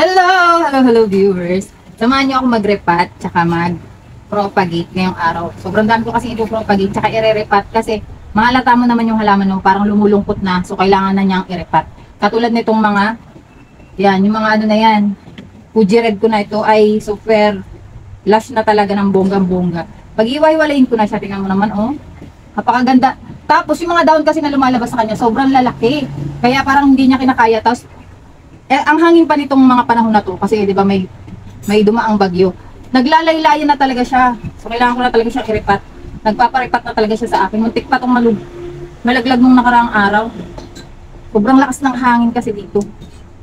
Hello viewers. Samahan niyo ako mag-repat tsaka mag-propagate ngayong araw. Sobrang dami ko kasi ipopropagate tsaka ire-repat kasi mahalata mo naman yung halaman mo parang lumulungkot na, so kailangan na niyang i-repat. Katulad nitong mga yung mga ano na yan. Fuji red ko na ito ay super lush na talaga ng bonggang-bongga. Pag iwa-iwalayin ko na siya, tingnan mo naman oh. Napakaganda. Tapos yung mga dahon kasi na lumalabas sa kanya, sobrang lalaki. Kaya parang hindi niya kinakaya. Tapos ang hangin pa nitong mga panahon na to kasi 'di ba may dumaang bagyo. Naglalaylayan na talaga siya. So kailangan ko na talaga siya i-repat. Nagpaparipat na talaga siya sa akin. Muntik pa tong malaglag nung nakaraang araw. Sobrang lakas ng hangin kasi dito.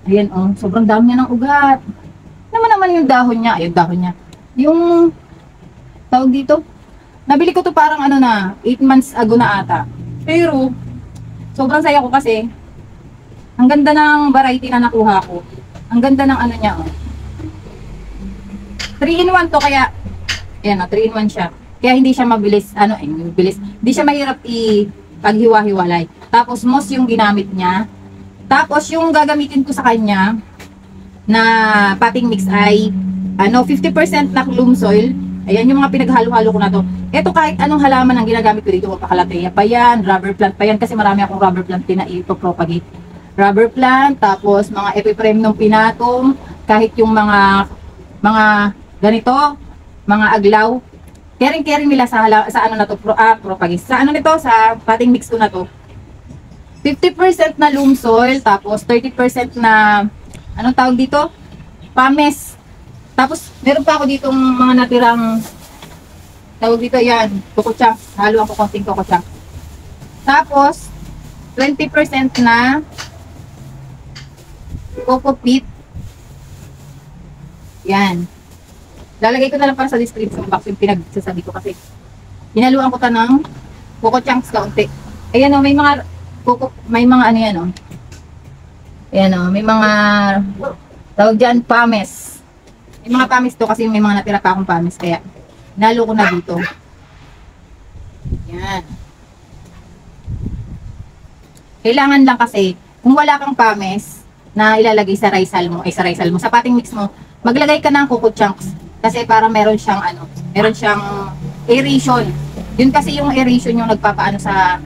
Ayan oh, sobrang dami niya ng ugat. Naman yung dahon niya, ayun dahon niya. Yung tawag dito, nabili ko to parang 8 months ago na ata. Pero sobrang saya ko kasi ang ganda ng variety na nakuha ko. Ang ganda ng niya, oh. 3-in-1 to, kaya, ayan, 3-in-1 siya. Kaya hindi siya mabilis, mabilis. Hindi siya mahirap paghiwa-hiwalay. Tapos, moss yung ginamit niya. Tapos, yung gagamitin ko sa kanya, na potting mix ay, 50% na loam soil. Ayan yung mga pinaghalo-halo ko na to. Ito kahit anong halaman ang ginagamit ko dito, mapakalateya pa yan, rubber plant pa yan, kasi marami akong rubber plant na ipopropagate. Rubber plant, tapos mga epiprem ng pinatum, kahit yung mga ganito, mga aglaw. Caring nila sa ano na to, propagate. Sa ano nito, sa potting mix ko na to. 50% na loam soil, tapos 30% na, anong tawag dito? Pames. Tapos, meron pa ako ditong mga natirang, tawag dito, yan, kukutsang. Haluan ko konting kukutsang. Tapos, 20% na coco peat. Yan. Lalagay ko na lang para sa description box yung pinagsasabi ko kasi hinaluan ko ta ng coco chunks kaunti. Ayan o, may mga yan o. Ayan o, may mga tawag dyan, pames. May mga pames to kasi may mga natira pa akong pames kaya hinalo ko na dito. Yan. Kailangan lang kasi kung wala kang pames na ilalagay sa rice mo, sa potting mix mo, maglagay ka ng coco chunks kasi para meron siyang aeration. Yun kasi yung aeration yung nagpapaano sa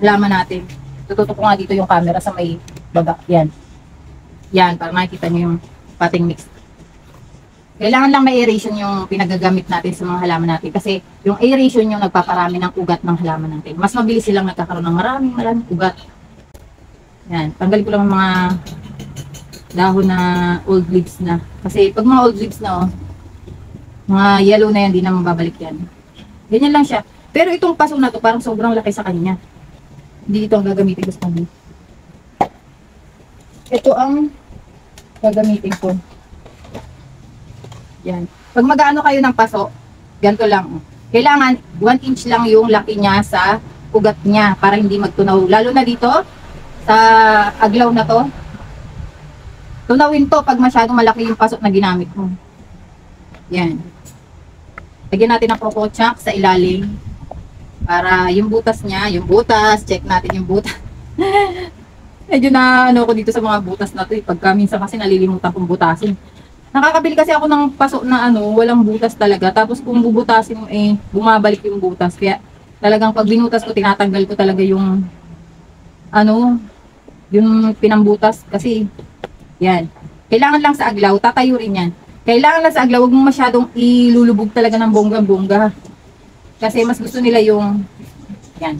halaman natin. Tututok ko nga dito yung camera sa may baba. Yan. Yan, para makikita nyo yung potting mix. Kailangan lang may aeration yung pinagagamit natin sa mga halaman natin kasi yung aeration yung nagpaparami ng ugat ng halaman natin. Mas mabilis silang nagkakaroon ng maraming ugat. Yan, tanggalin ko lang mga dahon na old leaves na. Kasi pag mga old leaves na mga yellow na yan, di na mababalik yan. Ganyan lang siya. Pero itong paso na to, parang sobrang laki sa kanya. Hindi ito ang gagamitin ko sa kanya. Ito ang gagamitin ko. Yan. Pag mag-ano kayo ng paso, ganito lang. Kailangan 1 inch lang yung laki niya sa ugat niya para hindi magtunaw. Lalo na dito, sa aglaw na to, tunawin to pag masyadong malaki yung pasok na ginamit mo. Yan. Lagyan natin ng coco chunk sa ilalim para yung butas niya, check natin yung butas. Medyo na ko dito sa mga butas na to pagka minsan kasi nalilimutan kong butasin. Nakakabili kasi ako ng pasok na walang butas talaga. Tapos kung bubutasin mo bumabalik yung butas. Kaya talagang pag binutas ko, tinatanggal ko talaga yung yung pinambutas kasi yan. Kailangan lang sa aglaw, tatayo rin yan. Kailangan lang sa aglaw, huwag mong masyadong ilulubog talaga ng bonggang-bongga. Kasi mas gusto nila yung yan.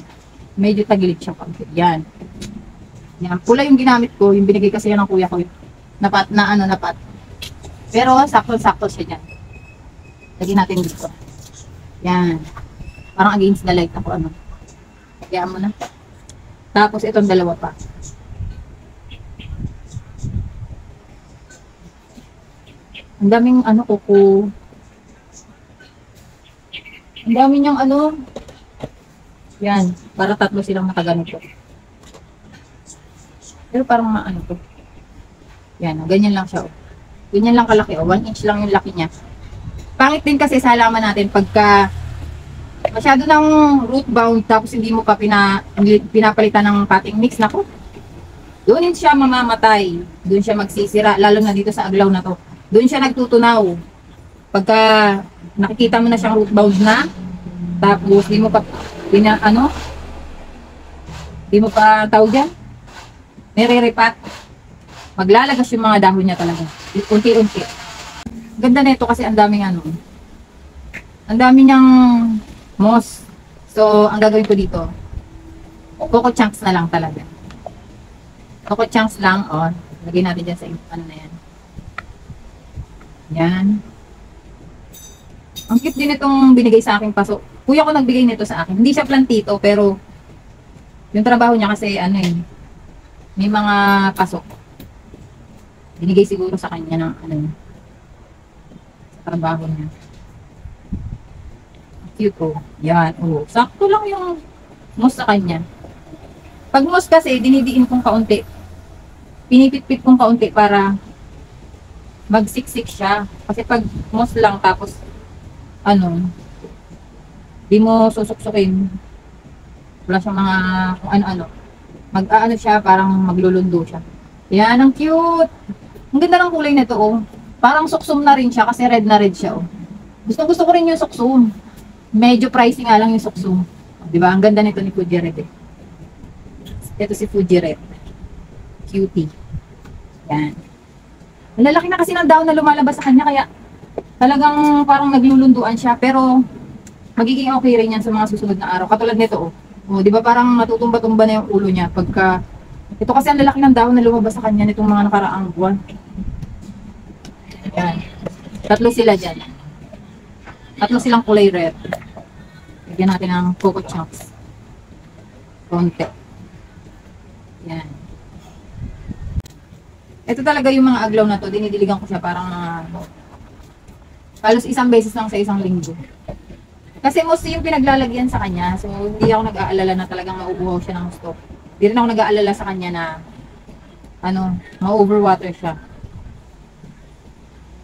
Medyo tagilid siya pag yan. Yan, pula yung ginamit ko, yung binigay kasi yan ng kuya ko. Napat. Pero sakto-sakto siya dyan. Lagyan natin dito. Yan. Parang against the light ako Lagyan mo na. Tapos itong dalawa pa. Ang daming kuko. Ang daming yung Yan, para 3 silang nakaganito. Pero parang to. Yan, ganyan lang siya. Ganyan lang kalaki 1 inch lang yung laki niya. Pangit din kasi sa halaman natin pagka masyado ng root bound tapos hindi mo pa pinapalitan ng potting mix. Nako, Doon siya mamamatay. Doon siya magsisira, lalo na dito sa aglaw na to. Doon siya nagtutunaw. Pagka nakikita mo na siyang root bound na, tapos di mo pa, di mo pa tawag dyan, nire-repat. Maglalagas yung mga dahon niya talaga. Unti-unti. Ganda nito kasi ang daming ang dami niyang moss. So, ang gagawin ko dito, coco chunks na lang talaga. Coco chunks lang, lagay natin dyan sa na yan. Yan. Ang cute din itong binigay sa aking paso. Kuya ko nagbigay nito sa akin. Hindi siya plantito, pero yung trabaho niya kasi, may mga pasok. Binigay siguro sa kanya ng, sa trabaho niya. Cute, Yan, sakto lang yung moss sa kanya. Pag moss kasi, dinidiin kong kaunti. Pinipit-pit kong kaunti para magsiksik siya. Kasi pag moss lang tapos di mo susuksukin. Wala siyang mga kung ano-ano. Mag-aano siya, parang maglulundo siya. Yan, ang cute. Ang ganda ng kulay nito, Parang suksum na rin siya kasi red na red siya, Gusto ko rin yung suksum. Medyo pricey nga lang yung suksum. Diba? Ang ganda nito ni Fuji Red, Ito si Fuji Red. Cutie. Yan. Ang lalaki na kasi ng daon na lumalabas sa kanya, kaya talagang parang naglulunduan siya. Pero magiging okay rin yan sa mga susunod na araw. Katulad nito, di ba parang natutumba-tumba na yung ulo niya pagka ito kasi ang lalaki ng dahon na lumabas sa kanya nitong mga nakaraang buwan. Yan. Tatlo sila dyan. Tatlo silang kulay red. Lagyan natin ng coco chunks. Konti. Yan. Ito talaga yung mga aglaw na to. Dinidiligan ko siya parang halos isang beses lang sa isang linggo. Kasi mostly yung pinaglalagyan sa kanya. So, hindi ako nag-aalala na talagang maubuhaw siya ng stock. Hindi rin ako nag-aalala sa kanya na ma-overwater siya.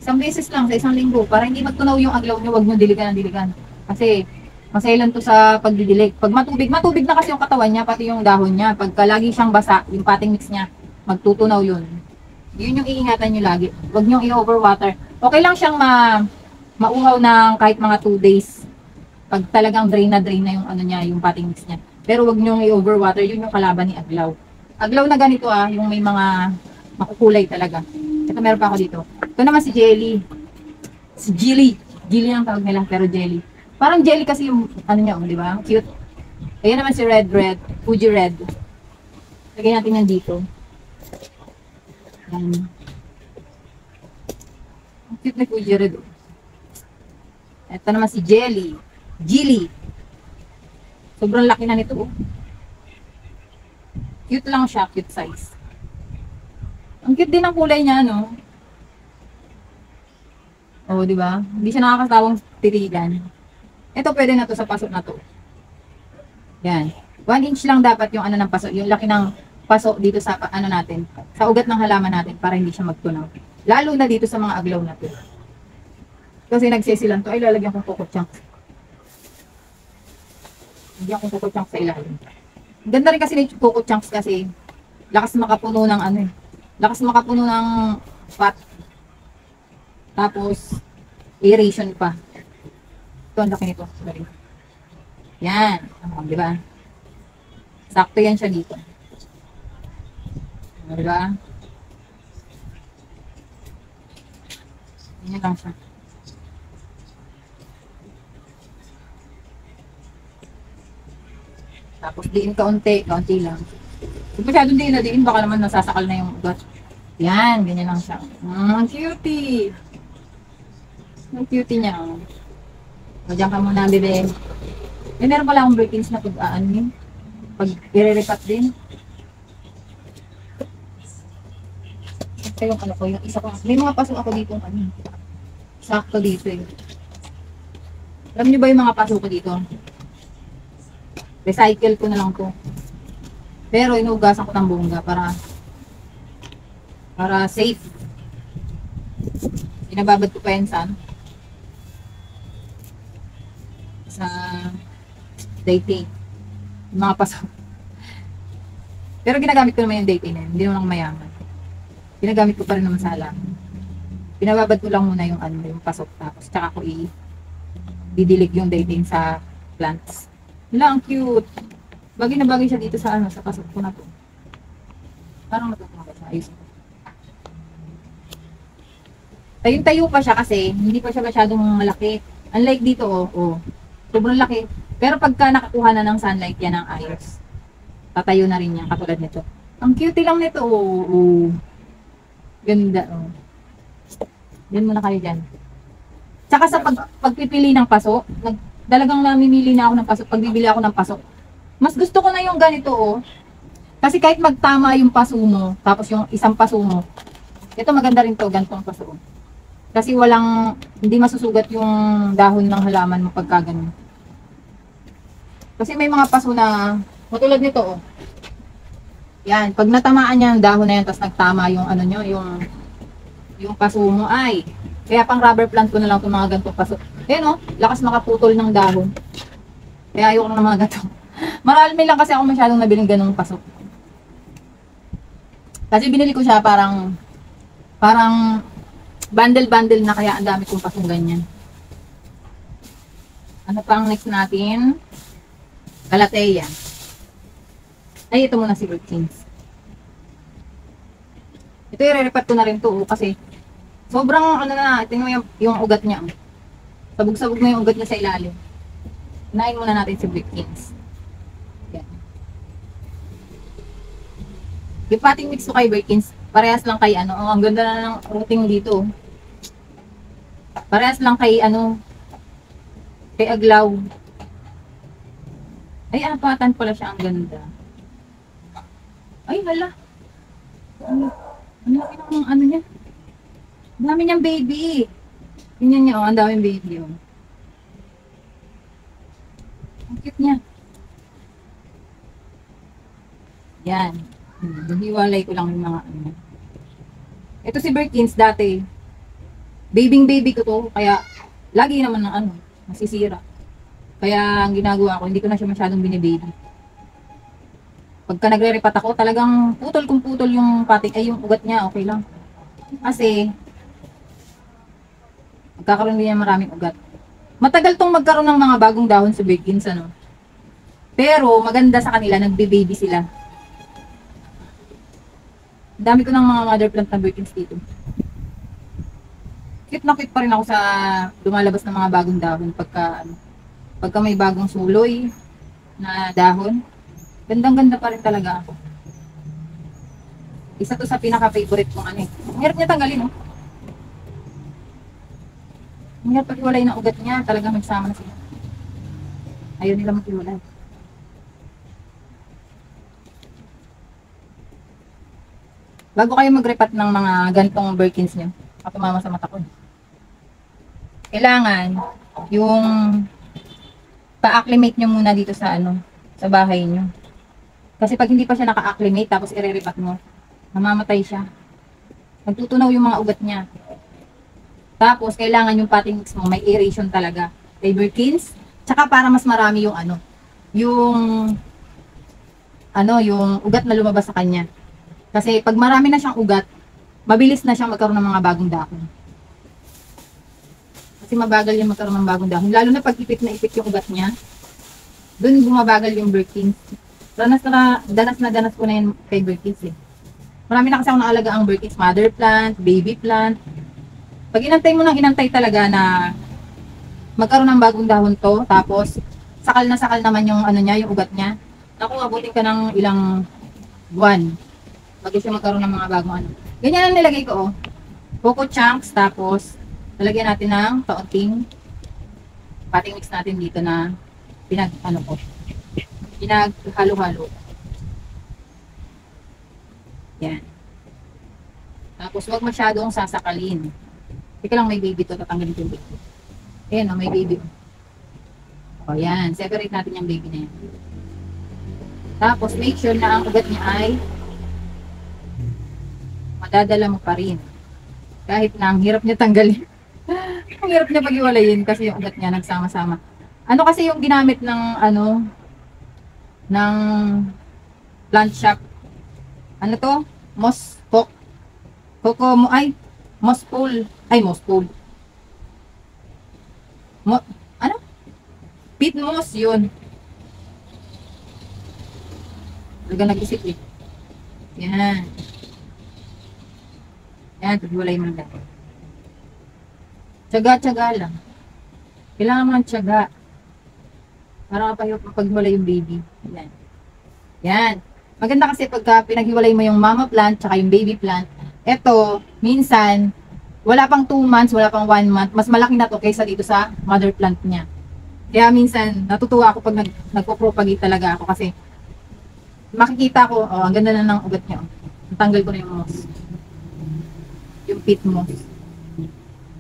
Isang beses lang sa isang linggo. Para hindi magtunaw yung aglaw niya, huwag nyo diligan ng diligan. Kasi, masailan to sa pagdidilig. Pag matubig na kasi yung katawan niya, pati yung dahon niya. Pagka lagi siyang basa, yung potting mix niya, magtutunaw yun. Yun yung iingatan nyo lagi. Huwag nyo i-overwater. Okay lang siyang mauhaw ng kahit mga 2 days. Pag talagang drain na yung yung potting mix niya. Pero huwag nyo i-overwater. Yun yung kalaban ni aglaw. Aglaw na ganito yung may mga makukulay talaga. Ito meron pa ako dito. Ito naman si Jelly. Si Jelly. Jelly ang tawag nila, pero Jelly. Parang jelly kasi yung niya, di ba? Cute. Ayan naman si Red. Fuji Red. Lagyan natin yan dito. Yan. Ang cute na Fuji Red. Ito naman si Jelly. Jelly. Sobrang laki na nito. Cute lang siya. Cute size. Ang cute din ang kulay niya, di ba? Hindi siya nakakatawang tirigan. Ito pwede na to sa paso na to. Yan. 1 inch lang dapat yung ng paso. Yung laki ng paso dito sa natin. Sa ugat ng halaman natin para hindi siya magtunaw. Lalo na dito sa mga aglaw na to. Kasi nagsisilan to. Ay, lalagyan kong coco chunks. Lagyan kong coco chunks sa ilalim. Ang ganda rin kasi ng coco chunks kasi lakas makapuno ng lakas makapuno ng fat. Tapos, aeration pa. Ito, ang laki nito. Sorry. Yan. Di ba? Sakto yan siya dito. Di ba? Yan lang siya. Tapos, diin kaunti lang. Kung masyadong diin, baka naman nasasakal na yung ugat. Yan, ganyan lang siya. Cutie! Ang cutie niya. Diyan ka muna, bebe. Meron pala akong breakings na pag i-repat din. Ito yung yung isa ko. May mga pasok ako dito sakto dito Alam niyo ba yung mga pasok ko dito? Recycle ko na lang to. Pero inuugasan ko ng bongga para safe. Pinababad ko pa yan sa dating. Mga pasok. Pero ginagamit ko naman yung Daytane na yun. Hindi naman ako mayaman. Ginagamit ko pa rin naman sa halaman. Pinababad ko lang muna yung ano, yung pasok. Tapos tsaka ko didilig yung Daytane sa plants. Wala, ang cute. Bagay na bagay siya dito sa ano, sa pasok ko na to. Parang natutuwa siya. Ayos ko. Tayong-tayo pa siya kasi hindi pa siya masyadong malaki. Unlike dito, sobrang laki. Pero pagka nakakuha na ng sunlight, yan ang ayos. Tatayo na rin yan, katulad nito. Ang cute lang nito, Ganda, Diyan muna kayo dyan. Tsaka sa pagpipili ng paso, talagang namimili na ako ng paso, pagbibili ako ng paso. Mas gusto ko na yung ganito, Kasi kahit magtama yung paso mo, tapos yung isang paso mo, ito maganda rin to, ganitong paso. Kasi hindi masusugat yung dahon ng halaman mo pagka ganun. Kasi may mga paso na, matulad nito, Yan, pag natamaan niya ang dahon na yan, tapos nagtama yung ano nyo, yung paso mo, kaya pang rubber plant ko na lang itong mga ganitong paso. Ayan lakas makaputol ng dahon. Kaya ayoko na mga ganito. Marami lang kasi ako masyadong nabiling ganong paso. Kasi binili ko siya parang bundle-bundle na, kaya ang dami kong pasong ganyan. Ano pa ang next natin? Calathea. Ay, ito muna si Wilkins. Ito i-repat ko na rin to kasi sobrang tingnan mo yung ugat niya. Sabog-sabog na yung ugat niya sa ilalim. Unahin muna natin si Wilkins. Yan. Yung potting mix ko kay Wilkins, parehas lang kay ang ganda na ng routing dito. Parehas lang kay kay Aglaw. Ay, apatan pala siya, ang ganda. Ay, hala. Ang laki ng ano niya. Ang dami niyang baby. Tingnan niya, ang daming baby, Ang cute niya. Yan. Hiwalay ko lang yung mga Ito si Birkins dati. Baby ko to. Kaya, lagi naman nasisira. Kaya, ang ginagawa ko, hindi ko na siya masyadong binibaby. Pagka nagre-repat ako, talagang putol kung putol yung yung ugat niya, okay lang. Kasi, magkakaroon din niya maraming ugat. Matagal tong magkaroon ng mga bagong dahon sa Birkins, Pero, maganda sa kanila, nagbe-baby sila. Dami ko ng mga mother plant na Birkins dito. Cute na cute pa rin ako sa lumalabas ng mga bagong dahon pagka may bagong suloy na dahon. Gandang-ganda pa rin talaga ako. Isa to sa pinaka-favorite kong Ang hirap niya tanggalin, Ang hirap pag-iwalay ng ugat niya. Talagang magsama na sila. Ayaw nila mag-iwalay. Bago kayo mag-repat ng mga gantong Birkins niyo, tumama sa mata ko. Kailangan yung pa-acclimate nyo muna dito sa sa bahay nyo. Kasi pag hindi pa siya naka-acclimate tapos ire-repat mo, mamamatay siya. Nagtutunaw yung mga ugat niya. Tapos kailangan yung potting mix mo may aeration talaga. Kay Birkins, tsaka para mas marami yung yung ugat na lumabas sa kanya. Kasi pag marami na siyang ugat, mabilis na siyang magkaroon ng mga bagong dahon. Kasi mabagal yung magkaroon ng bagong dahon. Lalo na pag ipit na ipit yung ugat niya, dun bumabagal yung Birkins. Danas ko na yun kay Birkins Marami na kasi ako naalaga ang Birkins, mother plant, baby plant. Pag inantay mo nang inantay talaga na magkaroon ng bagong dahon to, tapos sakal na sakal naman yung niya, yung ugat niya. Naku, abutin ka ng ilang buwan bago siya magkaroon ng mga bagong Ganyan ang nilagay ko, Coco chunks, tapos lalagyan natin ng kaunting potting mix natin dito na pinaghalo-halo. Yan. Tapos wag masyadong sasakalin. Teka lang, may baby to, tatanggalin ko yung baby. Ayan, may baby. O yan, separate natin yung baby na yan. Tapos make sure na ang ugat niya ay madadala mo pa rin. Kahit na ang hirap niya tanggalin. Ang hirap niya pag-iwalayin kasi yung ugat niya nagsama-sama. Kasi yung ginamit ng ng plant shop, Ano to? Moss pok. Coco mo ay moss pool. Ay moss pool. Mo ano? Pit moss yun. Talaga nag-isip eh. Yan. Yan, pagwalay mo lang. Tsaga-tsaga lang. Kailangan mo ng tsaga. Para paghiwalay yung baby. Yan. Yan. Maganda kasi pagka pinaghiwalay mo yung mama plant tsaka yung baby plant. Ito, minsan, wala pang 2 months, wala pang 1 month. Mas malaki na to kaysa dito sa mother plant niya. Kaya minsan, natutuwa ako pag nagpo-propagate talaga ako kasi makikita ko, oh, ang ganda na ng ugat niya. Natanggal ko na yung moss. Yung pit moss.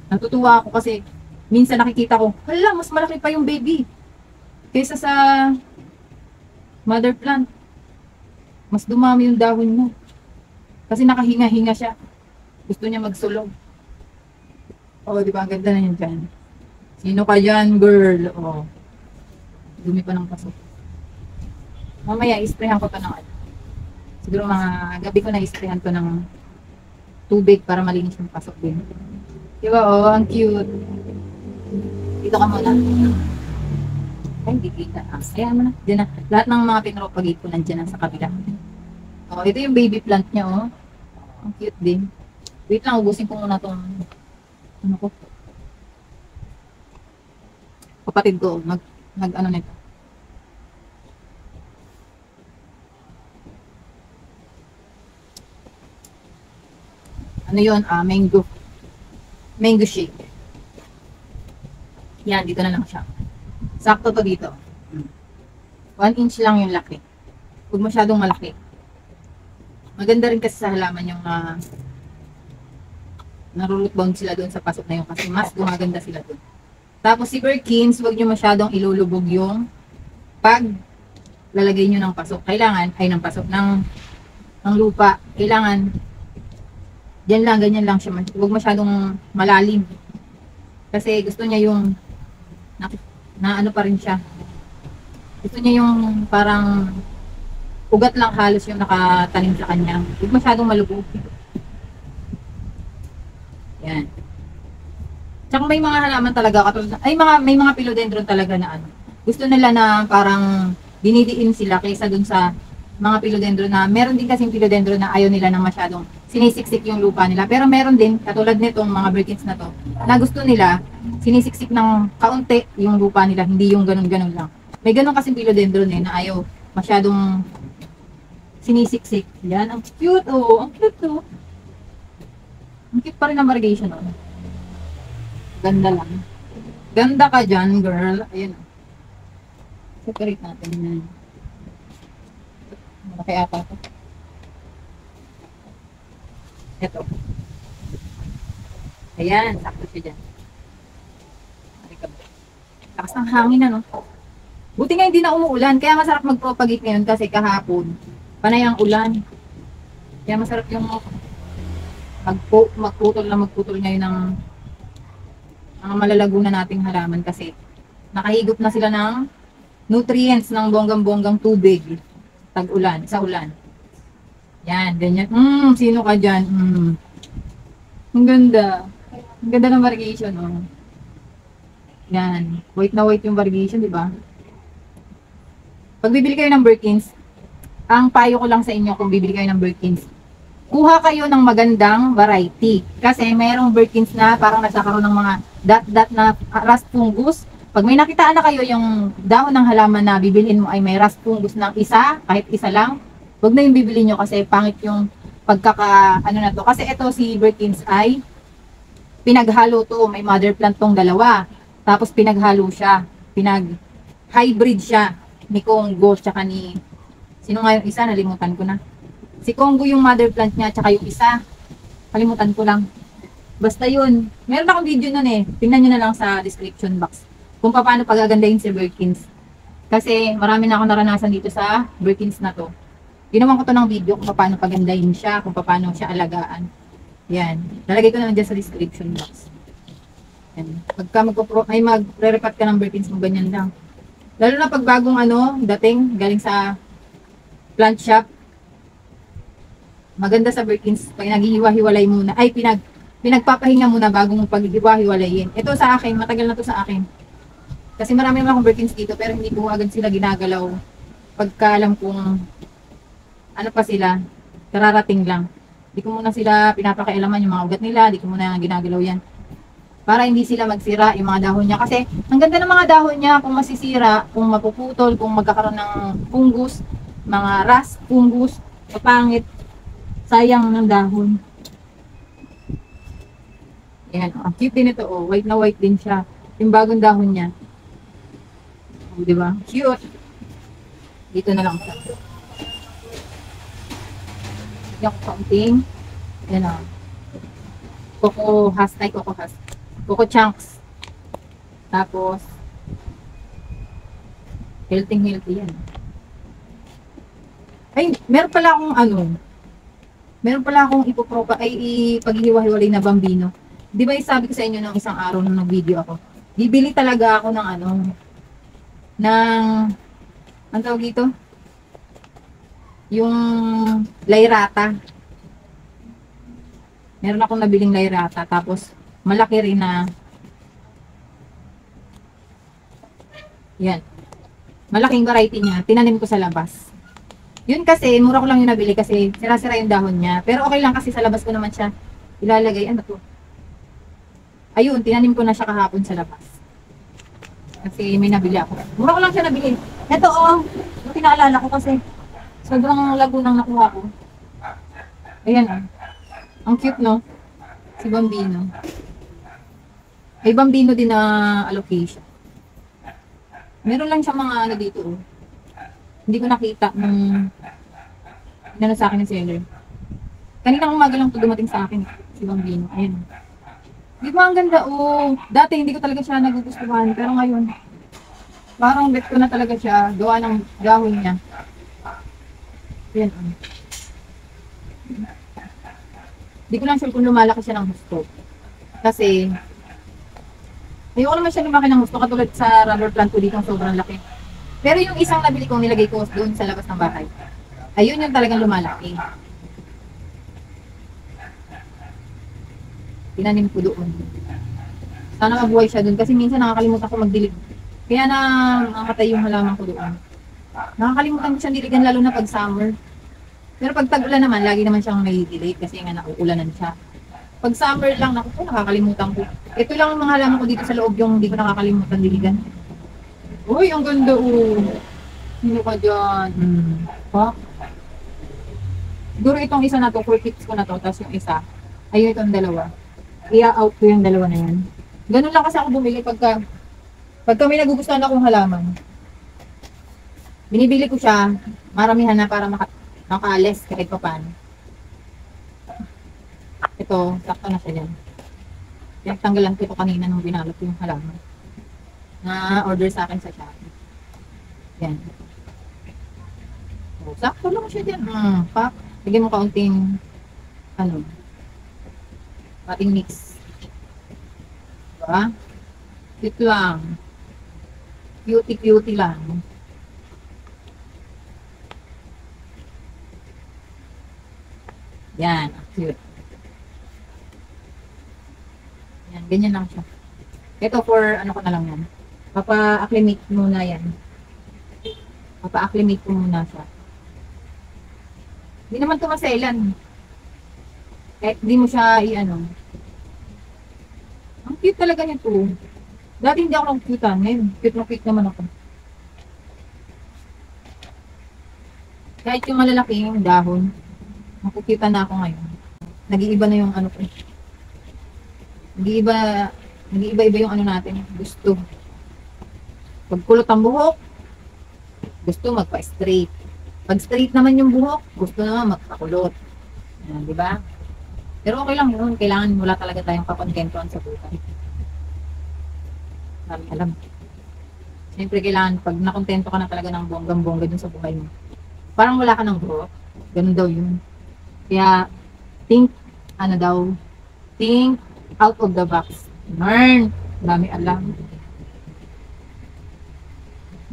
Natutuwa ako kasi minsan nakikita ko, hala, mas malaki pa yung baby kaysa sa mother plant. Mas dumami yung dahon mo. Kasi nakahinga-hinga siya. Gusto niya magsulog. Oh, di ba? Ang ganda na yan dyan. Sino ka dyan, girl? Oh. Dumi pa ng pasok. Mamaya, isprehan ko to ng ano. Siguro mga gabi ko na isprehan to ng tubig para malinis yung pasok din. Di ba? Oh, ang cute. Dito ka muna. Ay, hindi kita. Ayan mo na. Diyan na. Lahat ng mga pinropagate ko nandiyan na sa kabila. Oh, ito yung baby plant niya, oh. Ang cute din. Wait lang, ubusin ko muna tong ano ko. Kapatid ko, nag ano nito. Ano yun? Mango. Mango shake. Yan, dito na lang siya. Sakto to dito. 1 inch lang yung laki. Huwag masyadong malaki. Maganda rin kasi sa halaman yung naruroot bound sila doon sa pasok na yun kasi mas gumaganda sila doon. Tapos si Birkins, huwag nyo masyadong ilulubog yung pag lalagay nyo ng pasok. Kailangan, ay ng pasok, ng lupa. Kailangan, dyan lang, ganyan lang siya. Huwag masyadong malalim. Kasi gusto niya yung na ano pa rin siya. Gusto niya yung parang ugat lang halos yung nakatanim sa kanya. Huwag masyadong malubog. Yan. Tsaka may mga halaman talaga katulad ay may mga philodendron talaga na ano. Gusto nila na parang dinidiin sila kaysa dun sa mga philodendron na meron din kasing philodendron na ayaw nila na masyadong sinisiksik yung lupa nila. Pero meron din katulad nitong mga Birkins na to na gusto nila sinisiksik ng kaunti yung lupa nila, hindi yung ganun-ganun lang. May ganun kasing philodendron na ayaw masyadong sinisiksik. Yan, ang cute oh. Ang cute oh. Ang cute pa rin ang variegation oh. Ganda lang. Ganda ka dyan, girl. Ayan oh. Separate natin yan. Malaki ata ito. Ito. Ayan, sakto siya dyan. Lakas ng hangin ano. Buti nga hindi na umuulan. Kaya masarap mag-propagate ngayon kasi kahapon panay ang ulan. Kaya masarap yung magputol ngayon ng mga malalago na nating halaman kasi nakahigop na sila ng nutrients ng bonggang-bonggang tubig tag-ulan, sa ulan. Yan, ganyan. Sino ka dyan? Ang ganda. Ang ganda ng variegation, oh. Yan. White na white yung variegation, di ba? Pag bibili kayo ng Birkins, ang payo ko lang sa inyo kung bibili kayo ng Birkins, kuha kayo ng magandang variety. Kasi mayroong Birkins na parang nagkakaroon ng mga dot-dot na rust fungus. Pag may nakitaan na kayo yung dahon ng halaman na bibilhin mo ay may rust fungus ng isa, kahit isa lang, huwag na yung bibili nyo kasi pangit yung ano na to. Kasi ito si Birkins ay pinaghalo to. May mother plant tong dalawa. Tapos pinaghalo siya. Hybrid siya ni Congo tsaka ni sino nga yung isa, nalimutan ko na. Si Congo yung mother plant niya tsaka yung isa. Kalimutan ko lang. Basta yun. Meron akong video nun eh. Tingnan nyo na lang sa description box. Kung paano pagagandahin si Birkins. Kasi marami na ako naranasan dito sa Birkins na to. Ginawan ko to ng video kung paano pagandahin siya, kung paano siya alagaan. Yan. Lalagay ko na lang dyan sa description box. Yan. Pagka magre-repat ka ng Birkins mo, ganyan lang. Lalo na pag bagong dating, galing sa plant shop. Maganda sa Birkins, pag naghihiwa-hiwalay muna, ay pinagpapahinga muna bago mo paghihiwa-hiwalayin. Ito sa akin, matagal na to sa akin. Kasi marami naman akong Birkins dito, pero hindi ko agad sila ginagalaw. Pagka alam kong ano pa sila, kararating lang. Di ko muna sila pinapakialaman yung mga ugat nila, di ko muna ginagalaw yan. Para hindi sila magsira yung mga dahon niya. Kasi ang ganda ng mga dahon niya kung masisira, kung mapuputol, kung magkakaroon ng fungus, mga rust, fungus, papangit, sayang ng dahon. Ayan, ang cute din ito, oh. White na white din siya. Yung bagong dahon niya. Oh, di ba? Cute. Dito na lang siya. Yung kaunting. Ayan, oh. Coco Husk, ay Coco Husk. Coco Chunks. Tapos, healthy yan. Ay, meron pala akong ipopropa, ay ipaghihiwa-hiwalay na bambino. Di ba sabi ko sa inyo nung isang araw nung nag-video ako, bibili talaga ako ng ang tawag dito? Yung layrata. Meron akong nabiling layrata, tapos malaki rin na, yan. Malaking variety niya, tinanim ko sa labas. Yun kasi, mura ko lang yung nabili kasi sira-sira yung dahon niya. Pero okay lang kasi sa labas ko naman siya ilalagay. Ano to? Ayun, tinanim ko na siya kahapon sa labas. Kasi may nabili ako. Mura ko lang siya nabili. Ito yung pinaalala ko kasi sobrang lago nang nakuha ko. Ayan ang cute, no? Si Bambino. May Bambino din na allocation. Meron lang siya mga dito, oh. Hindi ko nakita nung inano sa akin ng seller. Kaninang umaga lang ito dumating sa akin, si Bambino. Ayan. Di ba ang ganda? Dati hindi ko talaga siya nagugustuhan. Pero ngayon, parang bet ko na talaga siya. Gawa ng dahon niya. Ayan. Di ko lang sure kung lumalaki siya ng gusto. Kasi, ayoko naman siya lumaki ng gusto. Katulad sa rubber plant ko dito, sobrang laki. Pero yung isang nabili kong nilagay ko doon sa labas ng bahay, ayun yung talagang lumalaki. Tinanim ko doon. Sana mabuhay siya doon kasi minsan nakakalimutan ko magdilig. Kaya na mamatay yung halaman ko doon. Nakakalimutan ko siyang diligan lalo na pag summer. Pero pag tag-ulan naman, lagi naman siyang may delay kasi nga nauulanan siya. Pag summer lang, naku, nakakalimutan ko. Ito lang ang mga halaman ko dito sa loob yung hindi ko nakakalimutan diligan. Uy, ang ganda, Sino ka dyan? Pa? Siguro itong isa na to, 4 kits ko na to, tapos yung isa, ayun itong dalawa. I-out ko yung dalawa na yan. Ganun lang kasi ako bumili pagka may nagugustuhan akong halaman. Binibili ko siya, maramihan na para makaalis kahit pa paano. Ito, sakto na siya dyan. Tanggalan ko ito kanina nung binalot ko yung halaman. Na order sa akin sa Shopee. Yan. So, sakto lang siya dyan. Pak. Bigyan mo kaunting pating mix. Diba? Cute lang. Cutie lang. Yan. Cute. Yan. Ganyan lang siya. Ito for ko na lang yan. Papa-acclimate muna yan. Papa-acclimate ko muna siya. Hindi naman ito maselan. Kahit hindi mo siya Ang cute talaga nito. Dati hindi ako ng cute ngayon. Cute naman ako. Kahit yung malalaki yung dahon, makukita na ako ngayon. Nag-iiba na yung ko. Nag-iiba-iba yung natin. Gusto. Pagkulot ang buhok, gusto magpa-straight. Pag straight naman yung buhok, gusto naman magpakulot. Yan, di ba? Pero okay lang yun. Kailangan wala talaga tayong kakontentuhan sa buhay. Marami alam. Siyempre kailangan pag nakontento ka na talaga ng bonggang-bongga dun sa buhay mo. Parang wala ka ng buhok. Ganun daw yun. Kaya, think out of the box. Learn. Marami alam.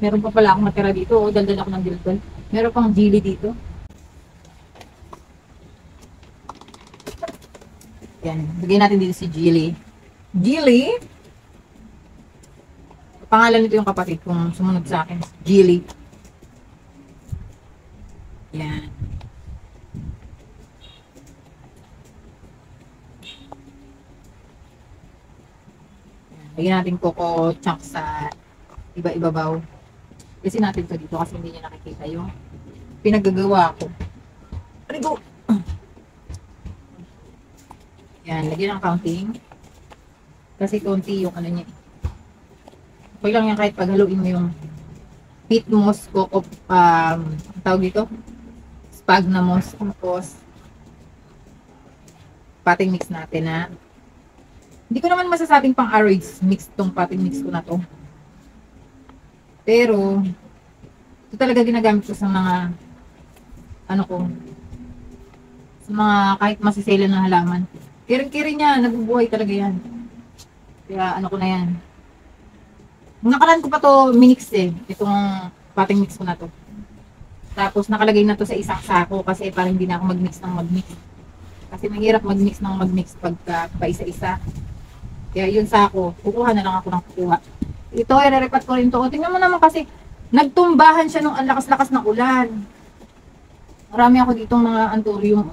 Meron pa pala akong natira dito. Daldal ako ng dildal. Meron pang jili dito. Yan. Bigyan natin dito si Jilly. Jilly? Pangalan nito yung kapatid kung sumunod sa akin. Jilly. Yan. Lagyan natin coco chunks sa iba-ibabaw. Kasi natin to dito kasi hindi niya nakikita yung pinagagawa ko. Arigo! Yan, lagyan ng counting. Kasi konti yung ano niya. Okay lang yan kahit paghaluin mo yung peat moss, coco, tawag dito? Sphagnum moss, tapos potting mix natin na. Hindi ko naman masasabing pang aroids mix tong potting mix ko na to. Pero, ito talaga ginagamit ko sa mga, ano ko, sa mga kahit masisela na halaman. Kiring-kiring niya, nabubuhay talaga yan. Kaya, ano ko na yan. Nakaraan ko pa to minix eh, itong potting mix ko na to. Tapos, nakalagay na to sa isang sako kasi parang hindi na ako mag-mix ng mag-mix. Kasi mahirap mag-mix ng mag-mix pagka pa isa-isa. Kaya yun sako, kukuha na lang ako ng kukuha. Ito, i-repat ko rin to. Tingnan mo naman kasi, nagtumbahan siya nung ang lakas-lakas ng ulan. Marami ako ditong mga anthurium.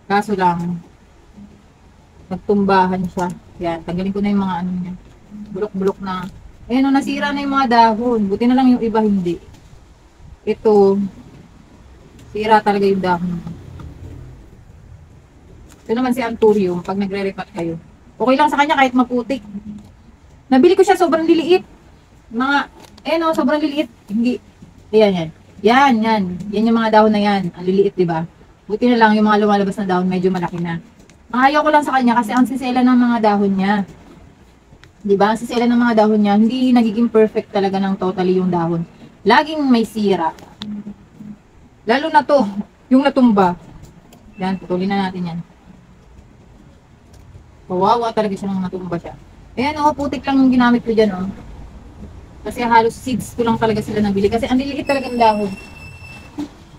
Kaso lang, nagtumbahan siya. Yan, tanggalin ko na yung mga ano niya. Bulok-bulok na. Ayan o, nasira na yung mga dahon. Buti na lang yung iba hindi. Ito, sira talaga yung dahon. Ito naman si anthurium, pag nagre-repat kayo. Okay lang sa kanya kahit maputik. Nabili ko siya sobrang liliit. Mga, o, sobrang liliit. Hindi. Ayan, yan. Yan. Yan yung mga dahon na yan. Ang liliit, diba? Buti na lang yung mga lumalabas na dahon, medyo malaki na. Ang ayaw ko lang sa kanya kasi ang sisela ng mga dahon niya. Diba? Ang sisela ng mga dahon niya, hindi nagiging perfect talaga ng totally yung dahon. Laging may sira. Lalo na to, yung natumba. Yan, putulin na natin yan. Kawawa talaga siya nung natumba siya. Ayan o, putik lang yung ginamit ko dyan o. Kasi halos seeds ko lang talaga sila nabili. Kasi ang liliit talaga ng dahon.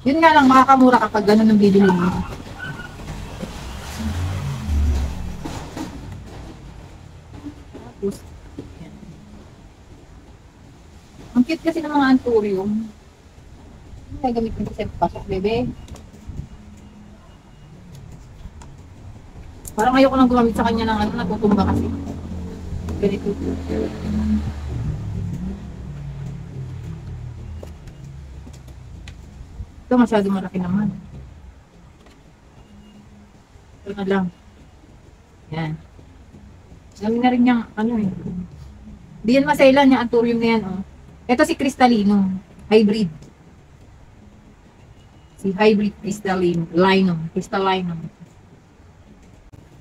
Yun nga lang, makakamura kapag gano'n ang bibili mo. Tapos, ayan. Ang cute kasi ng mga anthurium. Gagamit ko sa pasok, bebe. Parang ayoko nang gumamit sa kanya ng ano, natutumba kasi. Ganito. Ito masyado malaki naman. Ito na lang. Yan. Dami na rin niyang, ano eh. Di yan masailan yung anthurium na yan, oh. Ito si Cristallino. Hybrid. Si hybrid Crystallinum.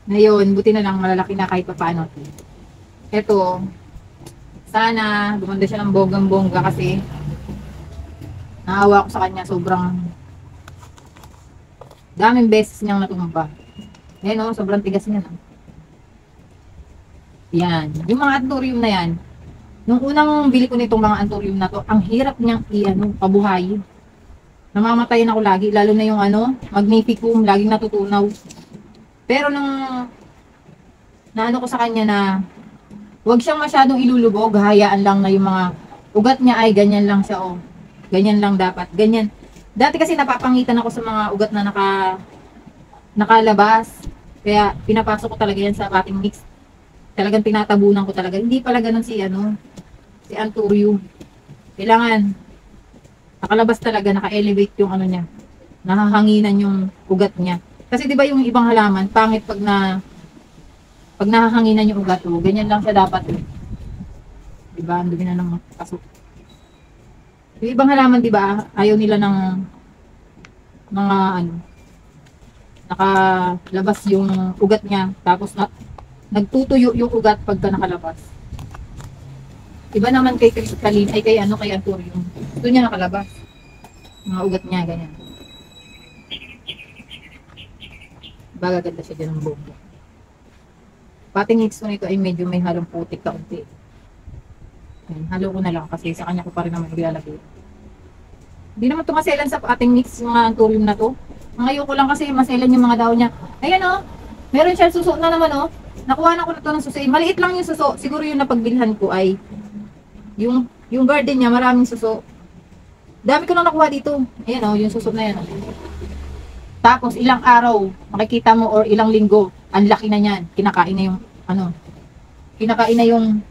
Ngayon, buti na lang malalaki na kahit pa paano. Ito, sana gumanda siya ng bonggang-bongga kasi naawa ko sa kanya, sobrang daming beses niyang natumba. Ayan o, sobrang tigas niya na. Yan, yung mga anthurium na yan, nung unang bili ko nitong mga anthurium na to, ang hirap niyang pabuhayin. Namamatayan ako lagi, lalo na yung magnificum, laging natutunaw. Pero nung naano ko sa kanya na huwag siyang masyadong ilulubog, hayaan lang na yung mga ugat niya ay ganyan lang siya, oh. Ganyan lang dapat, ganyan. Dati kasi napapangitan ako sa mga ugat na nakalabas. Kaya pinapasok ko talaga yan sa potting mix. Talagang tinatabunan ko talaga. Hindi pala ganun si anthurium. Kailangan nakalabas talaga, naka-elevate yung ano niya. Nahahanginan yung ugat niya. Kasi 'di ba yung ibang halaman, pangit pag nahahanginan yung ugat, oh, ganyan lang siya dapat. 'Di ba? Ang dumi na ng pasok. Yung ibang halaman, 'di ba, ayaw nila ng mga nakalabas yung ugat niya, tapos nagtutuyo yung ugat pagka nakalabas. Iba naman kay Crystalline, ay kay anthurium. Ito niya nakalabas. Mga ugat niya ganyan. Bagaganda siya dyan ng bongga. Potting mix ko nito ay medyo may halong putik kaunti. Halo ko na lang kasi sa kanya ko pa rin naman ilalagay. Hindi naman ito maselan sa potting mix yung mga anthurium na to. Ang ayoko lang kasi maselan yung mga daon niya. Ayan o. Meron siya suso na naman, oh. Nakuha na ko na to ng suso. Maliit lang yung suso. Siguro yung napagbilhan ko ay yung garden niya, maraming suso. Dami ko na nakuha dito. Ayan, oh, yung suso na yan. Oh. Tapos, ilang araw, makikita mo, or ilang linggo, ang laki na niyan. Kinakain na yung, kinakain na yung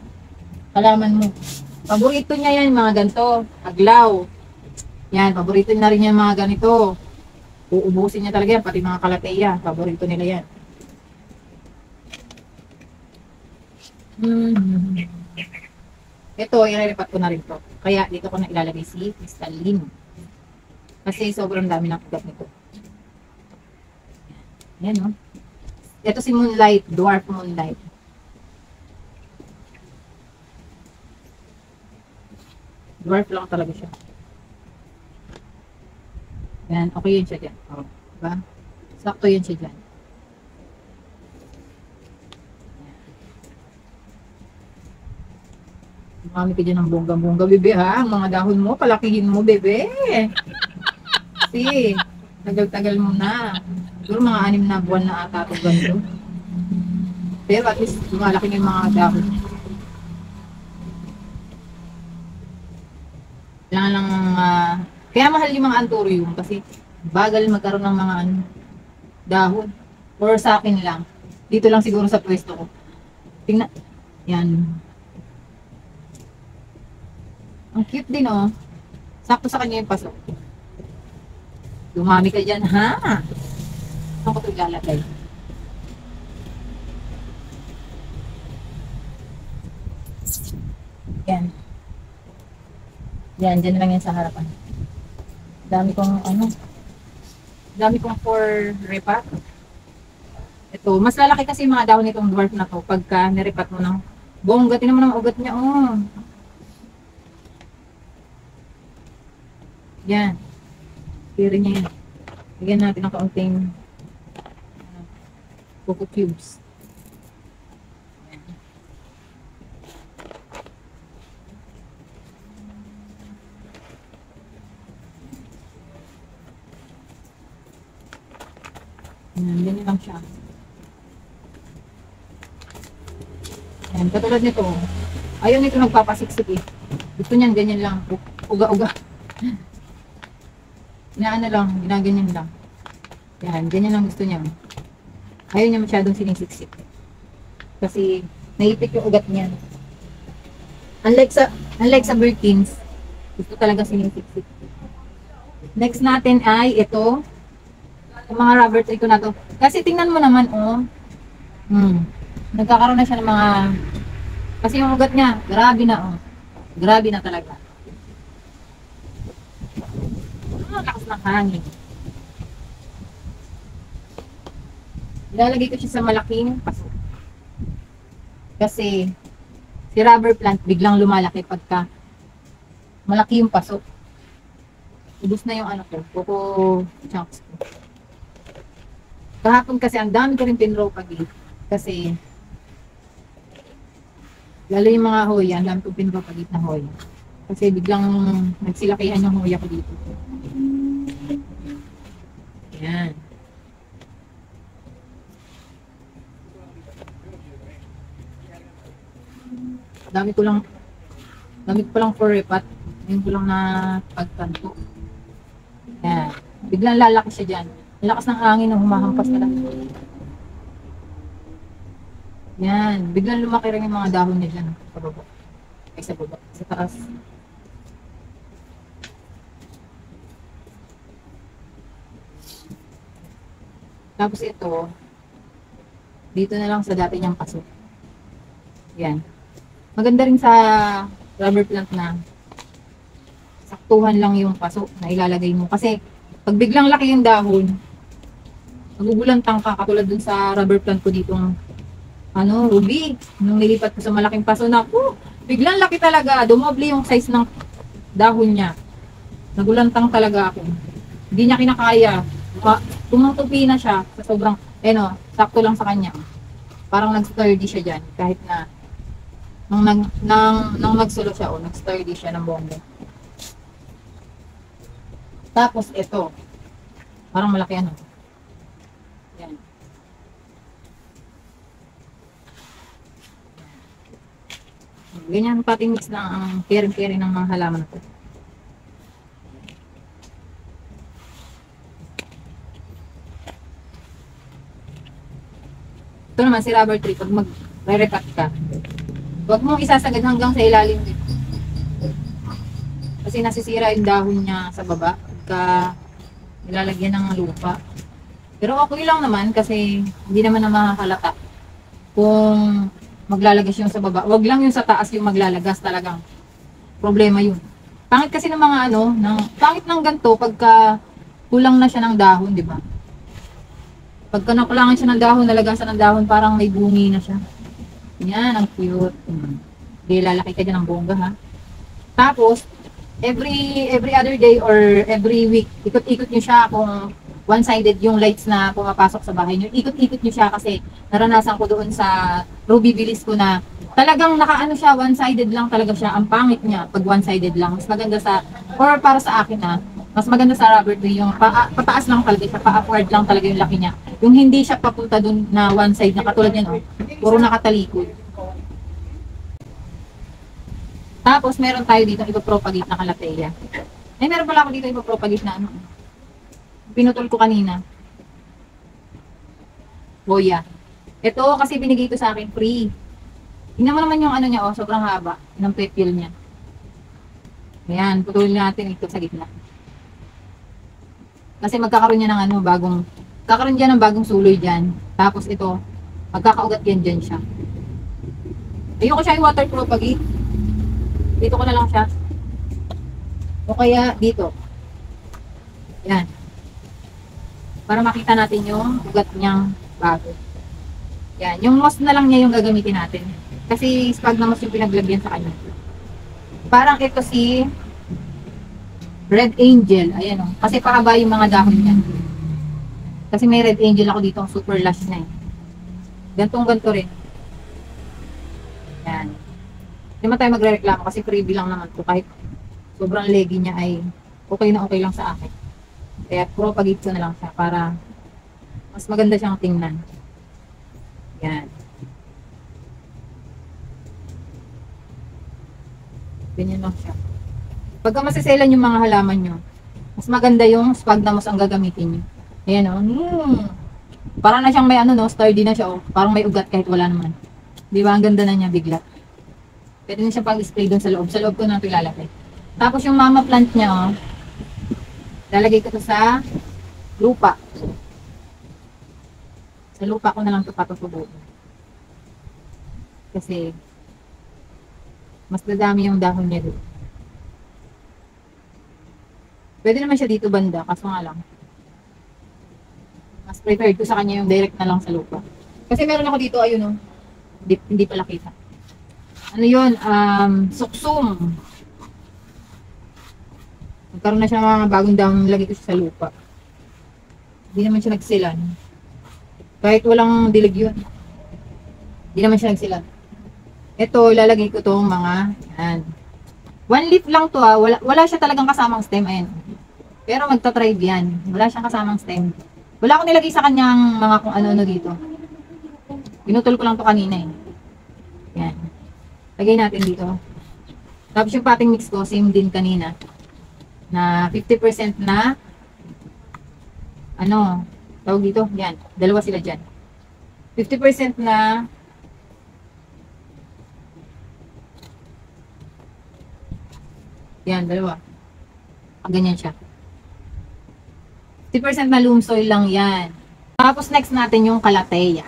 halaman mo. Paborito niya yan, mga ganito. Aglaw. Yan, paborito na rin yan, mga ganito. Uubusin niya talaga yan, pati mga kalateya. Paborito nila yan. Ito, ireripat ko na rin to. Kaya dito ko na ilalagay si crystalline. Kasi sobrang dami ng ugat nito. Yan, no? Ito si Moonlight, Dwarf Moonlight. Dwarf lang talaga siya. Yan, okay yun siya dyan. Oh, diba? Sakto yun siya dyan. Mami ka dyan ng bongga-bongga, bebe, ha? Ang mga dahon mo, palakihin mo, bebe. Kasi, tagal-tagal mo na. Siguro mga 6 na buwan na ata ito ganito. Pero at least, lumalaki na yung mga dahon. Kailangan lang, kaya mahal yung mga anthurium kasi bagal magkaroon ng mga dahon. Or sa akin lang. Dito lang siguro sa pwesto ko. Tingnan. Yan. Ang cute din, oh. Sakto sa kanya yung pasok. Dumami ka dyan, ha? Saan ko ito ilalagay? Yan. Yan, dyan lang yan sa harapan. Dami kong, dami kong for repat. Ito, mas lalaki kasi yung mga dahon nitong dwarf na to pagka nirepat mo ng bongga. Tinan mo ng ugat niya, oh. Yan. Piri niya yan. Bigyan natin ng kaunting coco cubes. Yan, ganyan lang siya. Yan, katulad nito. Ayaw nito nagpapasiksik eh. Gusto niyan ganyan lang. Uga-uga. Inaano lang, ginaganyan lang. Yan, ganyan lang gusto niya. Ayaw niya masyadong sinisiksik. Kasi naipit yung ugat niya. Unlike sa Birkins, gusto talaga sinisiksik. Next natin ay ito. Yung mga rubber tree ko na to. Kasi tingnan mo naman, oh. Nagkakaroon na siya ng mga... Kasi yung ugat niya, grabe na, oh. Grabe na talaga. Lakas ng hangin. Ilalagay ko siya sa malaking paso. Kasi si rubber plant biglang lumalaki pagka malaki yung paso. Ubus na yung coco chunks ko. Kahapon kasi ang dami ko rin pinropagate. Kasi lalo yung mga hoya, ang dami ko pinropagate na hoya. Kasi biglang nagsilakihan yung hoya ko dito. Yan. Dami ko lang for repat. Ngayon ko lang na pagtanto. Yan. Biglang lalaki siya dyan. Ang lakas ng hangin na humahampas na lang. Yan. Biglang lumaki rin yung mga dahon niya dyan. Sa baba. Ay, sa baba. Sa taas. Tapos ito, dito na lang sa dati niyang paso. Yan. Maganda rin sa rubber plant na saktuhan lang yung paso na ilalagay mo. Kasi pag biglang laki yung dahon, magugulantang ka katulad dun sa rubber plant ko dito ruby. Nung nilipat ko sa malaking paso na, biglang laki talaga. Dumoble yung size ng dahon niya. Nagulantang talaga ako. Hindi niya kinakaya. Tumangtupi na siya sa sobrang, sakto lang sa kanya. Parang nag-sturdy siya dyan. Kahit na, nang nagsulo siya, nag-sturdy siya ng bongga. Tapos, ito. Parang malaki yan. Ganyan pating mix na ang caring-caring ng mga halaman na to. Ito naman si rubber tree, pag mag-re-recut ka, huwag mong isasagad hanggang sa ilalim dito. Kasi nasisira yung dahon niya sa baba pagka nilalagyan ng lupa. Pero okay lang naman kasi hindi naman na makakalata kung maglalagas yung sa baba. Huwag lang yung sa taas yung maglalagas, talagang problema yun. Pangit kasi ng mga ano, pangit ng ganito pagka kulang na siya ng dahon, di ba? Pagka nakulangan siya ng dahon, nalagasan ng dahon, parang may bungi na siya. Yan, ang cute. Hindi, lalaki ka dyan ng bongga, ha? Tapos, every other day or every week, ikot-ikot nyo siya kung one-sided yung lights na pumapasok sa bahay nyo. Ikot-ikot nyo siya kasi naranasan ko doon sa Ruby Bilis ko na talagang nakaano siya, one-sided lang talaga siya. Ang pangit niya pag one-sided lang. Mas maganda sa, or para sa akin na, mas maganda sa rubber tree yung pataas lang talaga siya, pa-upward lang talaga yung laki niya. Yung hindi siya papunta doon na one side na katulad niya, no? Puro nakatalikod. Tapos meron tayo dito ipopropagate na calathea. Ay, meron pala ako dito ipopropagate na ano. Pinutol ko kanina. Boya. Ito kasi binigay ito sa akin free. Tingnan mo naman yung ano niya, oh, sobrang haba ng pepil niya. Ayan, putulin natin ito sa gitna. Kasi magkakaroon niya ng ano, kakaroon niya ng bagong suloy dyan. Tapos ito, magkakaugat yan dyan siya. Ayoko siya i-water propagate. Dito ko na lang siya. O kaya dito. Yan. Para makita natin yung ugat niyang bago. Yan. Yung moss na lang niya yung gagamitin natin. Kasi spag na moss yung pinaglagyan sa kanya. Parang ito si Red Angel. Ayan o. Kasi pahaba yung mga dahon niya. Kasi may Red Angel ako dito. Super lush na eh. Gantong-ganto rin. Yan. Hindi man tayo magre-reklamo kasi freebie lang naman to. Kahit sobrang leggy niya ay okay na okay lang sa akin. Kaya propagate ko na lang siya para mas maganda siyang tingnan. Yan. Ganyan lang siya. Pagka masiselan yung mga halaman nyo, mas maganda yung sphagnum moss ang gagamitin nyo. Ayan o. Parang na siyang may ano no, sturdy na siya o. Parang may ugat kahit wala naman. Di ba? Ang ganda na niya bigla. Pwede na siya pag-display doon sa loob. Sa loob ko na ito ilalagay. Tapos yung mama plant niya o, lalagay ko ito sa lupa. Sa lupa ko na lang ito patutubuin. Kasi mas dadami yung dahon niya doon. Pwede naman siya dito banda, kaso nga lang. Mas preferred ko sa kanya yung direct na lang sa lupa. Kasi meron ako dito, ayun o. Hindi pala kita. Ano yun? Suksum. Nagkaroon na siya ng mga bagong dahon, nilagay ko siya sa lupa. Hindi naman siya nagsilan. Kahit walang dilig yun. Hindi naman siya nagsilan. Ito, ilalagay ko itong mga, yan. One leaf lang to ha. Wala siya talagang kasamang stem. Ayan. Pero magta-thrive yan. Wala siyang kasamang stem. Wala akong nilagay sa kanyang mga kung ano-ano dito. Pinutol ko lang to kanina eh. Yan. Lagay natin dito. Tapos yung potting mix ko, same din kanina. Na 50% na ano, tawag dito, yan. Dalawa sila dyan. 50% na yan, dalawa. Ganyan siya. 50% na loam soil lang yan. Tapos next natin yung calathea.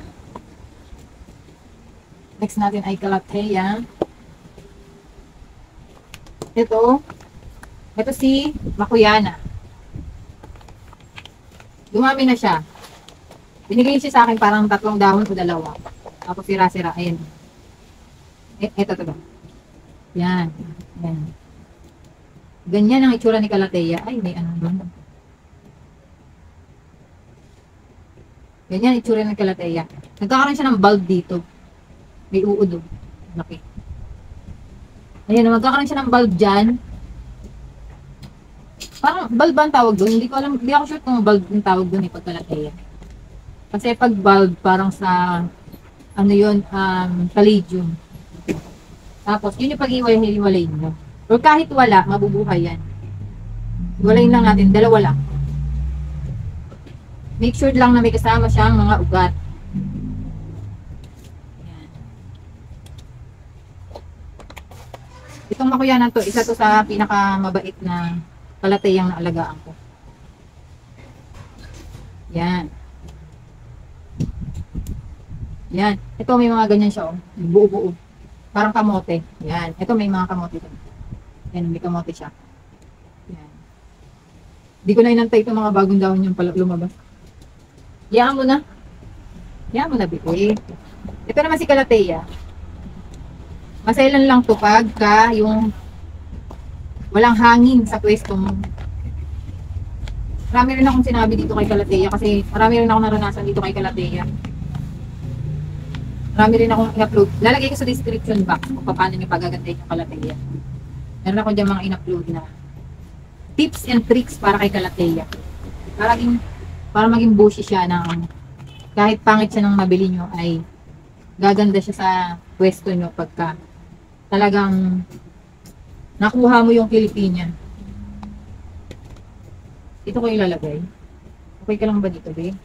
Next natin ay calathea. Ito si Makuyana. Dumami na siya. Binigay siya sa akin parang 3 dahon o 2. Tapos sira-sira. Ayan. Ito. Yan. Yan. Ganyan ang itsura ni calathea. Ay, may ano naman. Ganyan ang itsura ni calathea. Nagkakaroon siya ng bulb dito. May uod. Laki. Ayan, magkakaroon siya ng bulb dyan. Parang bulb ba ang tawag doon? Hindi ko alam. Hindi ako sure kung bulb ang tawag doon pag calathea. Kasi pag bulb, parang sa ano yun, palladium. Tapos, yun yung pag-iwalay nyo. Or kahit wala, mabubuhay yan. Iwalayin lang natin, dalawa lang. Make sure lang na may kasama siyang mga ugat. Yan. Itong makuyanan to, isa to sa pinakamabait na kalatayang naalagaan ko. Yan. Yan. Ito may mga ganyan siya, oh. Buo-buo. Parang kamote. Yan. Ito may mga kamote din. Yan, may kamote siya. Yan. Hindi ko na inantay itong mga bagong dahon yung pala lumabas. Yaan mo na. Yaan mo na, bibi. Ito naman si Calathea. Masailan lang to pagka yung walang hangin sa pwesto mo. Marami rin akong sinabi dito kay Calathea kasi marami rin akong naranasan dito kay Calathea. Marami rin akong in-upload. Lalagay ko sa description box kung paano nyo pagagandahin yung Calathea. Meron ako dyan mga in-upload na tips and tricks para kay Calathea. Para maging bushy siya ng kahit pangit siya ng mabili nyo ay gaganda siya sa pwesto nyo pagka talagang nakuha mo yung Pilipinian. Ito ko ilalagay. Okay ka lang ba dito, be?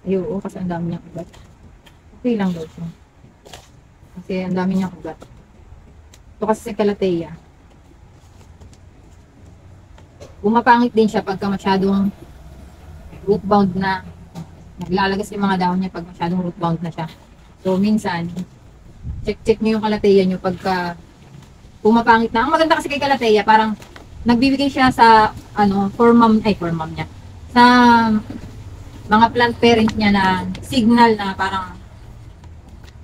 Ay, oo, kasi ang dami niyang ugat. Okay lang daw siya. Kasi ang dami niyang ugat. Ito kasi si Calathea. Bumapangit din siya pagka masyadong root bound na. Naglalagas yung mga dahon niya pag masyadong root bound na siya. So, minsan, check niyo yung Calathea niyo pagka pumapangit na. Ang maganda kasi kay Calathea, parang nagbibigay siya sa, for mom niya. Sa mga plant parent niya na signal na parang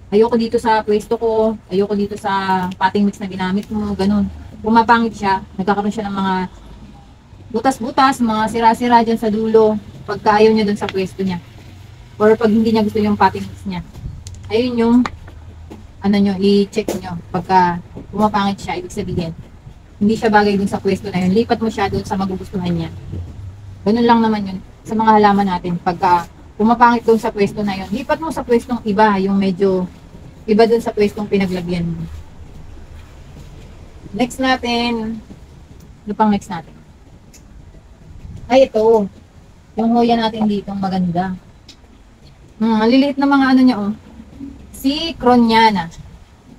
ayoko dito sa pwesto ko, ayoko dito sa potting mix na ginamit mo, ganun. Pumapangit siya, nagkakaroon siya ng mga butas-butas, mga sira-sira dyan sa dulo, pagka ayaw niya dun sa pwesto niya. Or pag hindi niya gusto yung potting mix niya. Ayun yung, i-check nyo. Pagka pumapangit siya, ibig sabihin, hindi siya bagay dun sa pwesto na yun. Lipat mo siya dun sa magugustuhan niya. Ganun lang naman yun sa mga halaman natin. Pagka pumapangit dun sa pwesto na yun, lipat mo sa pwestong iba, yung medyo iba dun sa pwestong pinaglagyan mo. Next natin, ano pang next natin? Ay, ito. Yung hoya natin dito, maganda. Ang liliit na mga niya, oh. Si Croniana.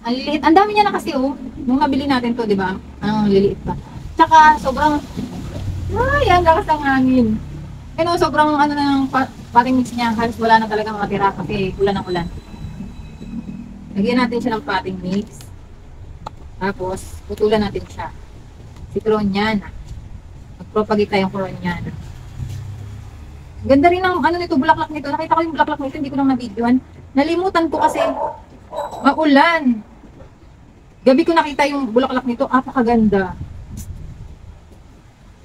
Ang liliit. Ang dami niya na kasi, oh. Nung nabili natin to, di ba? Ang liliit pa. Tsaka, sobrang, ang lakas ng hangin. Sobrang, ng potting mix niya. Halos wala na talaga matira kasi ulan ng ulan. Lagyan natin siya ng potting mix. Tapos, putulan natin siya. Si Croniana. Mag-propagate tayong Croniana. Ganda rin ang nito, bulaklak nito. Nakita ko yung bulaklak nito, hindi ko lang na-videoan. Nalimutan ko kasi maulan. Gabi ko nakita yung bulaklak nito, apakaganda.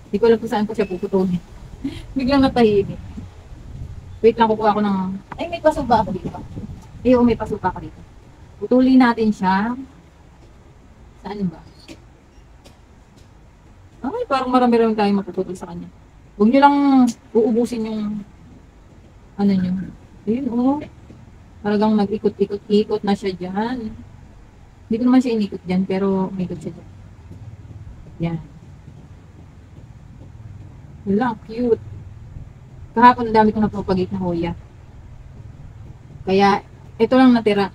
Hindi ko alam kung saan ko siya puputulin. Biglang natahimik. Wait lang, kukuha ako ng... Ay, may pasuba ako dito. Ay, may pasuba ako dito. Putulin natin siya. Saan ba? Ay, parang marami-rami tayong mapuputol sa kanya. Huwag nyo lang uubusin yung nyo. Ayun, oh. Talagang nag-ikot-ikot-ikot na siya dyan. Hindi ko naman siya inikot dyan, pero may ikot siya dyan. Yan. Wala, cute. Kahapon, dami kong napropagate na hoya. Kaya, ito lang natira.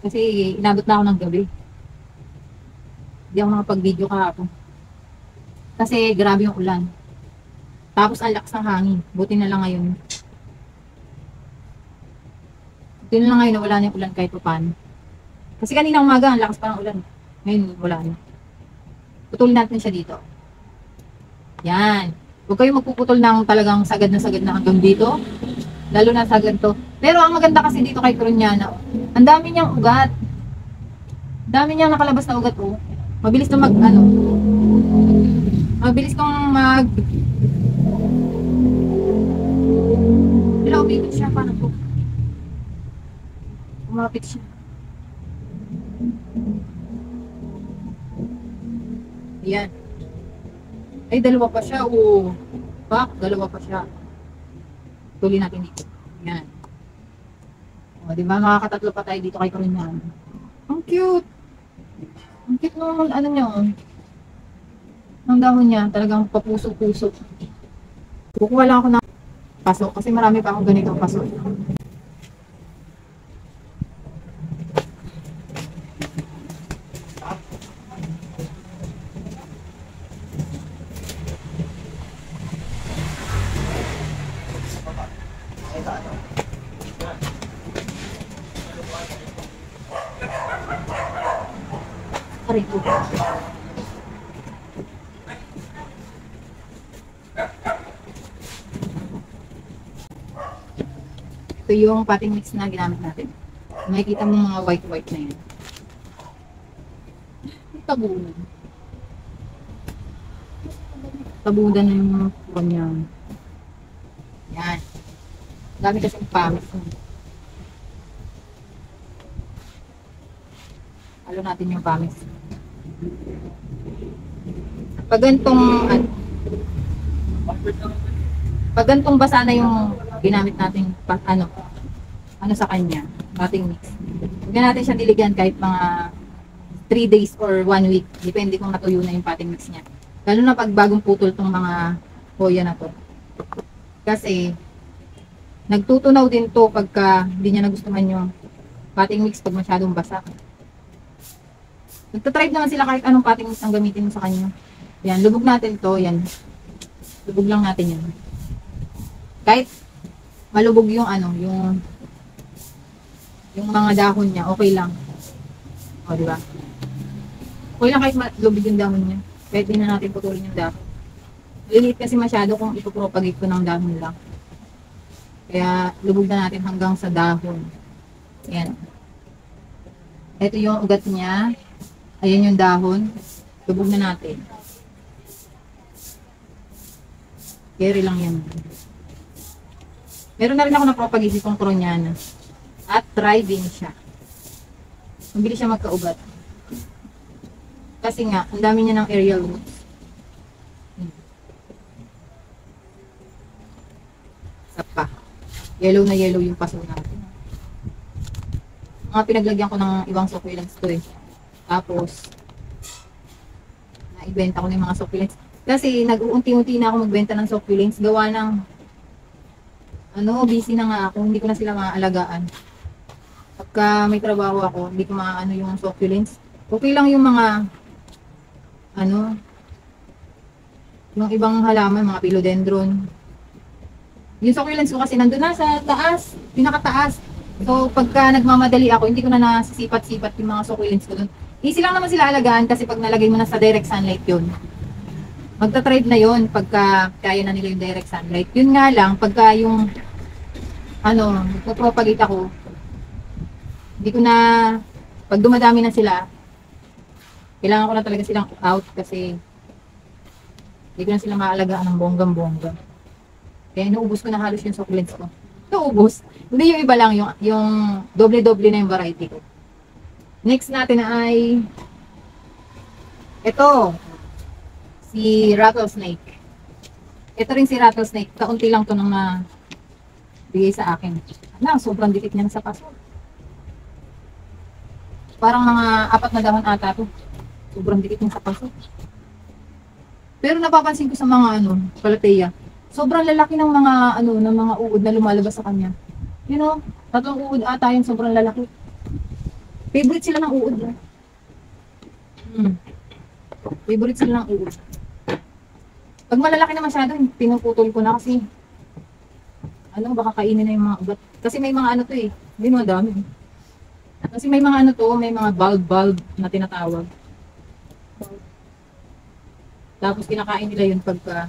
Kasi, inabot na ako ng gabi. Hindi ako nakapag-video kahapon. Kasi, grabe yung ulan. Tapos, ang lakas ng hangin. Buti na lang ngayon. Buti na lang ngayon, wala na yung ulan kahit paano. Kasi kanina umaga, ang lakas pa ng ulan. Ngayon, wala na. Putulin natin siya dito. Yan. Huwag kayong magpuputol ng talagang sagad na hanggang dito. Lalo na sagad to. Pero ang maganda kasi dito kay Croniana, ang dami niyang ugat. Dami niyang nakalabas na ugat, oh. Mabilis na mabilis kong Wala, umikot siya. Paano po? Umapit siya. Ayan. Ay, dalawa pa siya. Oh. Dalawa pa siya. Tuloy natin dito. Ayan. O, diba? Makakatatlo pa tayo dito kay Croniana. Ang cute. Ang cute nung ano niya, oh. Ang dahon niya, talagang papuso-puso. Kukuha lang ako ng paso kasi marami pa akong ganitong paso. Aray ko. Ito yung potting mix na ginamit natin. Makikita mo mga white-white na yan. Tabunan. Tabunan na yung mga kanya. Yan. Dami kasi pamis. Halo natin yung pamis. Pag gantong, pag gantong basa na yung ginamit natin, ano sa kanya, potting mix. Huwag natin siya diligan kahit mga 3 days or 1 week. Depende kung natuyo na yung potting mix niya. Lalo na pag bagong putol tong mga hoya na to. Kasi, nagtutunaw din to pagka hindi niya nagustuhan yung potting mix pag masyadong basa. Nagtatribe naman sila kahit anong potting mix ang gamitin mo sa kanya. Yan, lubog natin to. Yan. Lubog lang natin yan. Kahit malubog yung yung mga dahon niya, okay lang. O, di ba? Okay lang kahit malubog yung dahon niya. Kahit di na natin putulin yung dahon. Liliit kasi masyado kung ipopropagate ko ng dahon lang. Kaya lubog na natin hanggang sa dahon. Yan. Ito yung ugat niya. Ayan yung dahon. Lubog na natin. Carry lang yan. Meron na rin ako na-propagate itong Coroniana. At thriving siya. Mabilis siya magkaugat. Kasi nga, ang dami niya ng aerial roots. Isa pa. Yellow na yellow yung paso natin. Mga pinaglagyan ko ng ibang succulents to eh. Tapos, naibenta ko na yung mga succulents. Kasi nag-uunti-unti na ako magbenta ng succulents. Gawa ng, busy na nga ako. Hindi ko na sila maaalagaan. Pagka may trabaho ako, hindi ko maano yung succulents. Okay lang yung mga, yung ibang halaman, mga philodendron. Yung succulents ko kasi nandun na sa taas, pinakataas. So, pagka nagmamadali ako, hindi ko na nasisipat-sipat yung mga succulents ko dun. Easy lang naman sila alagaan kasi pag nalagay mo na sa direct sunlight yun, magta-thrive na yun pagka kaya na nila yung direct sunlight. Yun nga lang, pagka yung magpapropagate ako, hindi ko na, pag dumadami na sila, kailangan ko na talaga silang out kasi hindi ko na sila maalagaan ng bonggang-bongga. Kaya inuubos ko na halos yung succulents ko. Inuubos. Hindi yung iba lang, yung doble-doble na yung variety ko. Next natin ay ito, si rattlesnake. Ito rin si rattlesnake. Kaunti lang to nang bigay sa akin. Sobrang dikit niya sa paso. Parang mga 4 na dahon ata to. Sobrang dikit niya sa paso. Pero napapansin ko sa mga Calathea, sobrang lalaki ng mga ng mga uod na lumalabas sa kanya. You know, 3 uod ata yung sobrang lalaki. Favorite sila ng uod. Favorite sila ng uod. Pag malalaki na masyado, pinuputol ko na kasi baka kainin na yung mga ugat. Kasi may mga to eh. Hindi naman dami. Kasi may mga may mga bulb na tinatawag. Tapos kinakain nila yun pagka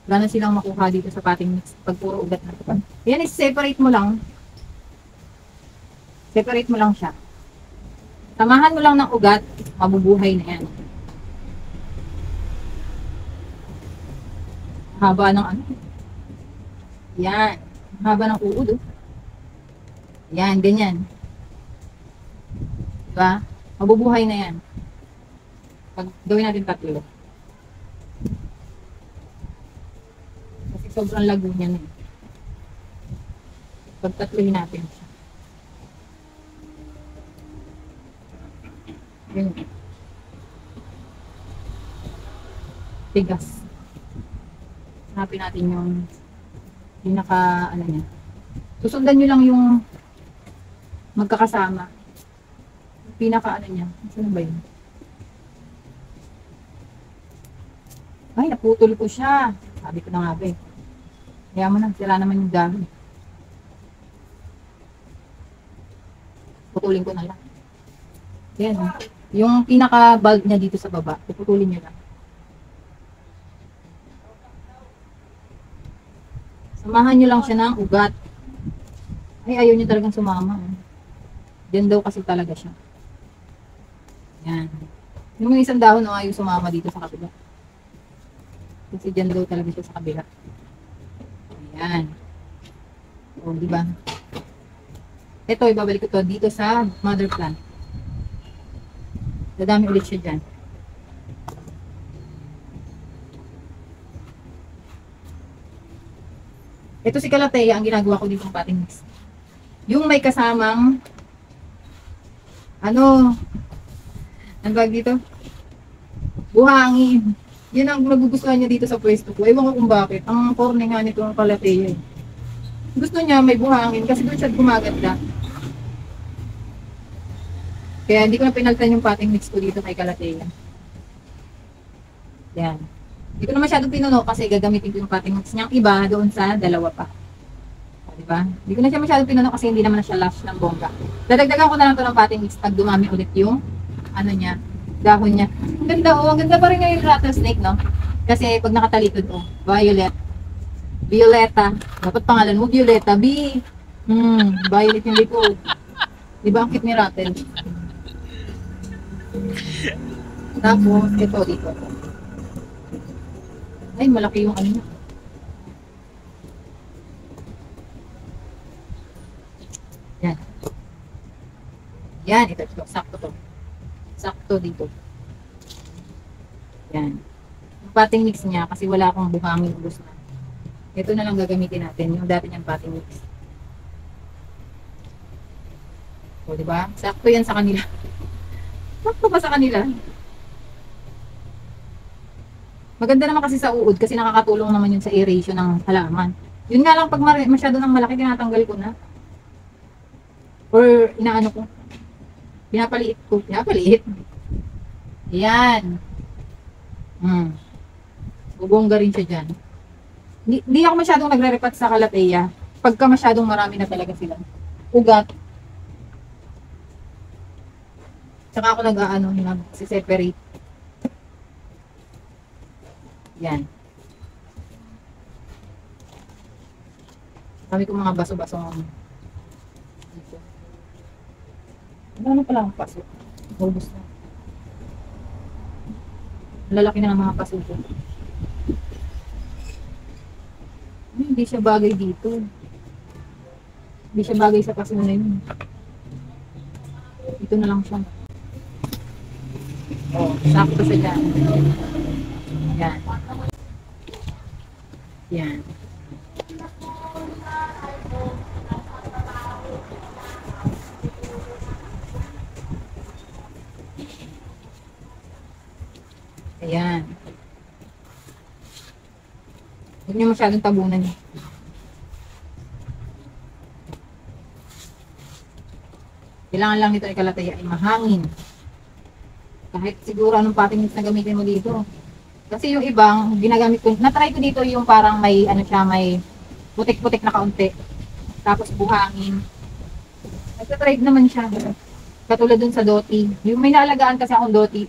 wala na silang makuha dito sa potting mix pag puro ugat na. Yan is separate mo lang. Separate mo lang siya. Samahan mo lang ng ugat, mabubuhay na yan. Haba ng Yan. Haba ng uod. Yan, ganyan. Diba? Mabubuhay na yan. Pag gawin natin 3. Kasi sobrang lago niyan eh. Pag 3 natin siya. Yun. Tigas. Hanapin natin yung pinaka, ano niya. Susundan nyo lang yung magkakasama. Pinaka, ano niya. Saan ba yun? Ay, naputol ko siya. Sabi ko na nga ba eh. Kaya mo na, sila naman yung dahon. Putulin ko na lang. Yan. Yung pinaka-bulb niya dito sa baba, puputulin nyo lang. Samahan nyo lang siya ng ugat. Ay, ayaw nyo talagang sumama. Diyan daw kasi talaga siya. Yan. Yung isang dahon, ayaw sumama dito sa kabila. Kasi dyan daw talaga siya sa kabila. Ayan. O, diba? Ito, ibabalik ko to dito sa mother plant. Dadami ulit siya dyan. Ito si Calathea, ang ginagawa ko dito ng potting mix. Yung may kasamang ano bag dito? Buhangin. Yun ang nagugustuhan niya dito sa pwesto ko. Ewan ko kung bakit. Ang corny nga nito ng Calathea. Gusto niya may buhangin kasi doon siya gumaganda. Kaya hindi ko na pinalitan yung potting mix ko dito kay Calathea. Yan. Hindi ko na masyadong pinuno kasi gagamitin ko yung potting mix niyang iba doon sa dalawa pa. O, diba? Hindi ko na siya masyadong pinuno kasi hindi naman na siya lush ng bongga. Dadagdagan ko na lang ito ng potting mix pag dumami ulit yung ano niya, dahon niya. Ang ganda oh, ang ganda pa rin yung rattlesnake, no? Kasi pag nakatalikod oh, violet. Violeta. Dapat pangalan mo Violeta B. Violet yung likod. Diba ang cute ni rattle? Tapos ito dito. Ay, malaki yung ano niya. Yan. Yan, ito. Sakto to. Sakto dito. Yan. Yung potting mix niya, kasi wala akong buhangin ubos na. Ito na lang gagamitin natin, yung dati niyang potting mix. O, diba? Sakto yan sa kanila. Sakto pa sa kanila. Maganda naman kasi sa uod kasi nakakatulong naman yun sa aeration ng halaman. Yun nga lang pag masyado nang malaki, tinatanggal ko na. Or inaano ko. Pinapaliit ko. Pinapaliit. Ayan. Bubongga rin siya dyan. Hindi ako masyadong nagre-repat sa Calathea. Pagka masyadong marami na talaga sila. Ugat. Tsaka ako nag-separate. Yan. Kami ko mga baso-baso dito. Ano pala ang paso? Ubus na. Lalaki na ng mga paso ko. Hindi siya bagay dito. Hindi siya bagay sa paso na yun. Ito na lang siya. Oh, sakto siya dyan. Yan. Yan. Ayan. Huwag niyo masyadong tabunan. Kailangan lang nito ay Calathea ay mahangin. Kahit siguro anong potting mix na gamitin mo dito. Kasi yung ibang ginagamit ko, na-try ko dito yung parang may ano siya, may putik-putik na kaunti. Tapos buhangin. Nagta-try naman siya. Katulad dun sa Doti. Yung may naalagaan kasi akong Doti.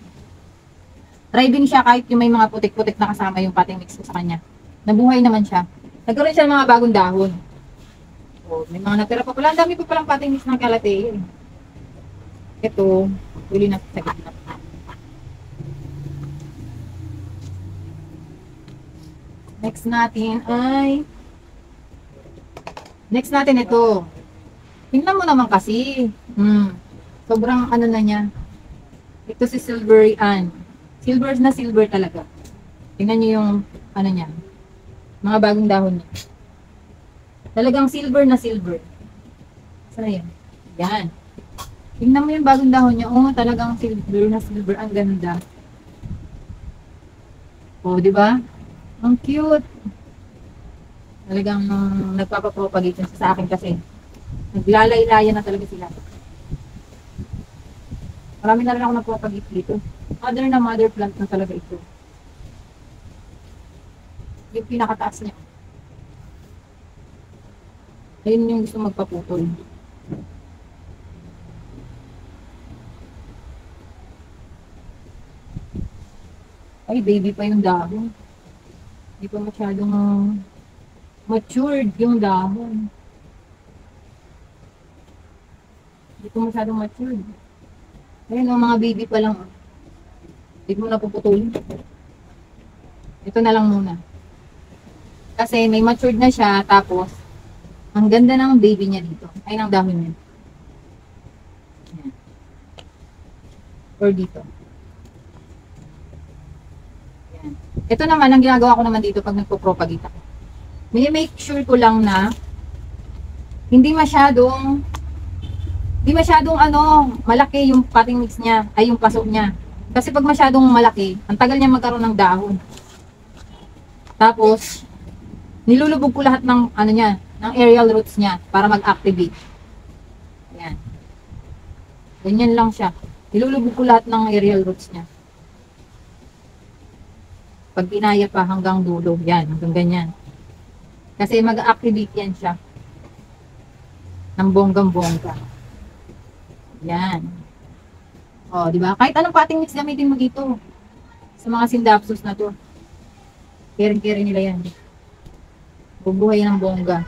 Thriving siya kahit yung may mga putik-putik na kasama yung potting mix ko sa kanya. Nabuhay naman siya. Nagkaroon siya ng mga bagong dahon. O, may mga natira pa pala. Ang dami pa palang potting mix ng Calathea. Ito, huli na sa gitna. Next natin ito. Tingnan mo naman kasi. Sobrang ano na niya. Ito si Silvery Ann. Silver na silver talaga. Tingnan niyo yung ano niya. Mga bagong dahon niya. Talagang silver na silver. Saan yan? Yan. Tingnan mo yung bagong dahon niya. Oo, talagang silver na silver. Ang ganda. Oh, di ba? Ang cute. Talagang nagpapapropagate siya sa akin kasi naglalay-laya na talaga sila. Marami na rin ako nagpapagate dito. Mother na mother plant na talaga ito. Yung pinakataas niya. Ayun yung gusto magpaputol. Ay, baby pa yung dahon. Hindi pa masyadong matured yung dahon. Hindi pa masyadong matured. Ayun, ang mga baby pa lang. Hindi mo na puputulin. Ito na lang muna. Kasi may matured na siya, tapos ang ganda ng baby niya dito. Ay, ng dahon niya. Ayan. Or dito. Ayan. Ito naman, ang ginagawa ko naman dito pag nagpo-propagate ako. Make sure ko lang na hindi masyadong malaki yung potting mix niya, ay yung paso niya. Kasi pag masyadong malaki, ang tagal niya magkaroon ng dahon. Tapos, nilulubog ko lahat ng niya, ng aerial roots niya para mag-activate. Ayan. Ganyan lang siya. Nilulubog ko lahat ng aerial roots niya. Pag pinaya pa hanggang dulo, yan, hanggang ganyan. Kasi mag-activate yan siya. Ng bonggang-bongga. Yan. O, di ba? Kahit anong potting mix gamitin mo dito. Sa mga Scindapsus na to. Kering-kering nila yan. Bubuhay ng bongga.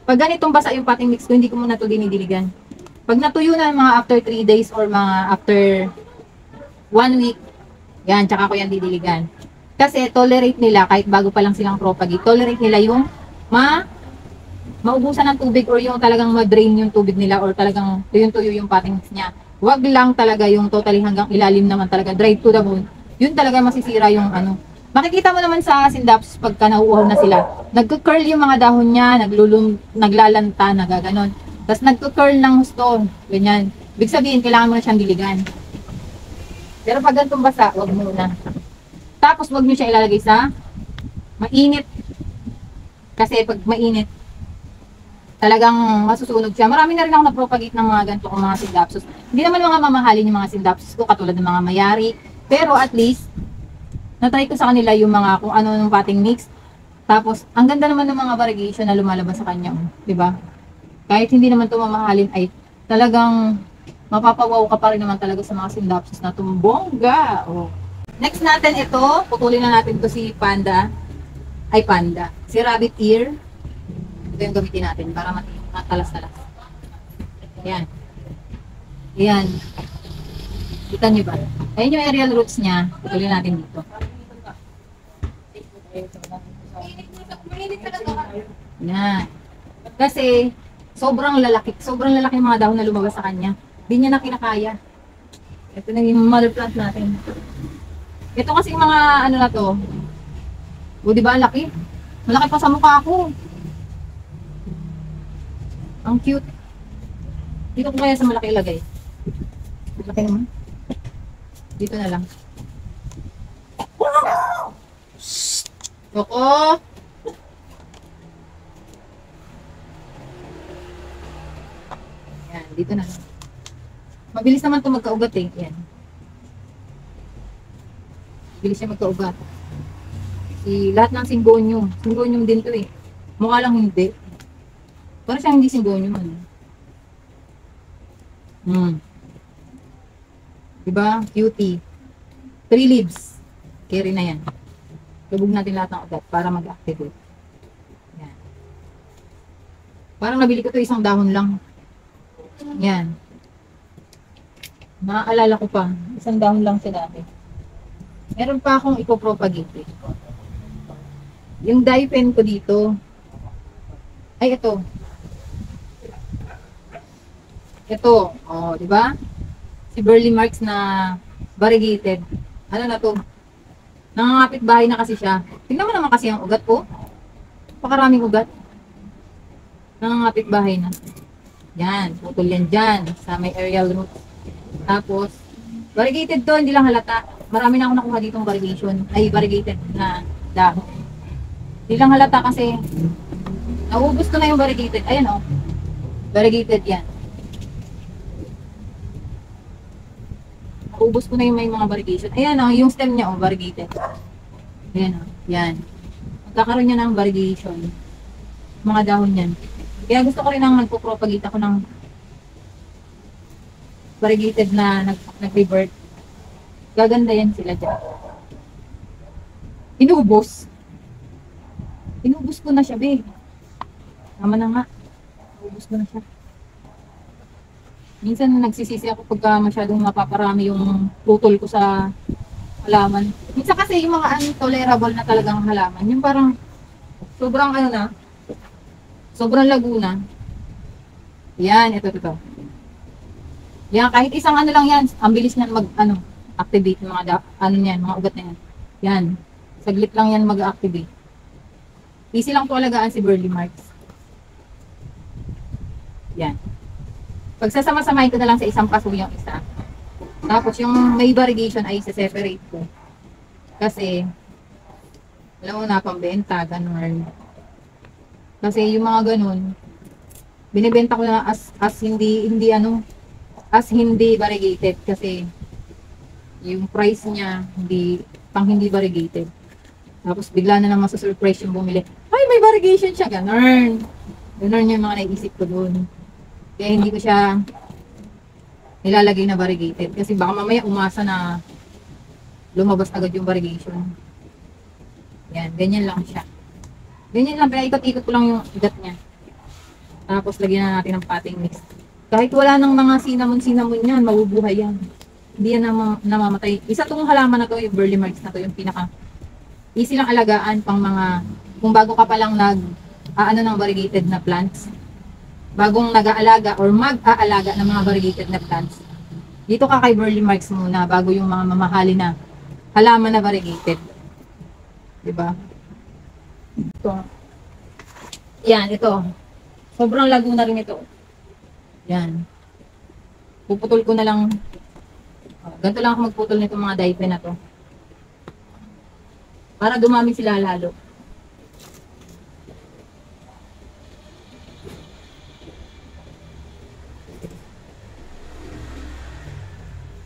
Pag ganitong basa yung potting mix ko, hindi ko muna ito dinidiligan. Pag natuyo na mga after 3 days or mga after 1 week, yan, tsaka ko yan didiligan. Kasi tolerate nila, kahit bago pa lang silang propagate, tolerate nila yung maubusan ng tubig or yung talagang ma-drain yung tubig nila or talagang tuyo yung potting mix niya. Wag lang talaga yung totally hanggang ilalim naman talaga, dry to the bone. Yun talaga masisira yung Makikita mo naman sa Scindapsus pagka nauuhaw na sila. Nagko-curl yung mga dahon niya, naglalanta, nagaganon. Tapos nagko-curl ng husto, ganyan. Ibig sabihin, kailangan mo na siyang diligan. Pero pag ganitong basa, wag muna. Tapos wag niyo siya ilalagay sa mainit. Kasi pag mainit, talagang masusunog siya. Marami na rin ako na-propagate ng mga ganito kong mga Scindapsus. Hindi naman mga mamahalin yung mga Scindapsus ko, katulad ng mga mayari. Pero at least, natry ko sa kanila yung mga kung ano ng potting mix. Tapos, ang ganda naman ng mga variegation na lumalabas sa kanya. Diba? Kahit hindi naman ito mamahalin, ay talagang mapapawaw ka pa rin naman talaga sa mga Scindapsus na tumbongga. Oh. Next natin ito, putulin na natin to si Panda. Ay, Panda. Si Rabbit Ear. Ito yung gamitin natin para matalas-talas. Ayan. Ayan. Kita nyo ba? Ayan yung aerial roots niya. Putulin natin dito. Ayan. Kasi, sobrang lalaki yung mga dahon na lumabas sa kanya. Hindi niya na kinakaya. Ito na yung mother plant natin. Ito kasi yung mga na to. O, diba ang laki? Malaki pa sa mukha ko. Ang cute. Dito ko kaya sa malaki ilagay. Malaki naman. Dito na lang. Coco! Yan, dito na lang. Mabilis naman ito magkaugat eh. Yan. Mabilis siya magkaugat. Lahat ng Syngonium. Syngonium din to eh. Mukha lang hindi. Parang siyang hindi Syngonium. Diba? Cutie. 3 leaves. Carry na yan. Lubog natin lahat ng ugat para mag-activate. Yan. Parang nabili ko to isang dahon lang. Yan. Naaalala ko pa. Isang dahon lang siya dati. Meron pa akong ipopropagate. Yung dye pen ko dito. Ay, ito. Ito. Oh, di ba? Si Burley Marks na variegated. Ano na to? Nangangapit bahay na kasi siya. Tingnan mo naman kasi ang ugat ko. Pakaraming ugat. Nangangapit bahay na. Yan. Putol yan dyan. Sa may aerial roots. Tapos, variegated to, hindi lang halata. Marami na ako nakuha ditong variegation. Ay, variegated na dahon. Hindi lang halata kasi naubos ko na yung variegated. Ayan o. Variegated yan. Naubos ko na yung may mga variegation. Ayan o, yung stem niya o, variegated. Ayan o, yan. Magkakaroon niya ng variegation. Mga dahon yan. Kaya gusto ko rin ang nagpo-propagate ako ng variegated na nag-revert. Gaganda yan sila dyan. Inubos. Inubos ko na siya, be. Tama na nga. Inubos ko na siya. Minsan nagsisisi ako pagka masyadong napaparami yung putol ko sa halaman. Minsan kasi yung mga untolerable na talagang halaman, yung parang sobrang ano na, sobrang laguna. Yan, ito. Yan, kahit isang ano lang yan, ang bilis niyan activate ng mga mga ugat na yan. Yan. Saglit lang yan mag-activate. Easy lang po alagaan si Burley Marks. Yan. Pagsasama-samahin ko na lang sa isang paso yung isa. Tapos yung may variegation ay separate ko. Kasi alam mo na pambenta, ganun. Kasi yung mga ganun, binibenta ko na as hindi variegated kasi yung price niya hindi variegated. Tapos bigla na naman sa surprise yung bumili. Ay, may variegation siya, ganun. Ganun yung mga naisip ko doon. Kaya hindi ko siya nilalagay na variegated kasi baka mamaya umasa na lumabas agad yung variegation. Yan, ganyan lang siya. Ganyan lang, pinaikot-ikot ko lang yung ugat niya. Tapos lagyan na natin ng potting mix. Kahit wala nang mga cinnamon yan, mabubuhay yan. Hindi yan namamatay. Isa tong halaman na to, yung Burley Marks na to, yung pinaka easy lang alagaan pang mga, kung bago ka pa lang ng variegated na plants. Bagong nag-aalaga or mag-aalaga ng mga variegated na plants. Dito ka kay Burley Marks muna bago yung mga mamahali na halaman na variegated. Diba? Ito. Yan, ito. Sobrang lago na rin ito. Yan. Puputol ko na lang. Ganito lang ako magputol nito mga daipe na to. Para dumami sila lalo.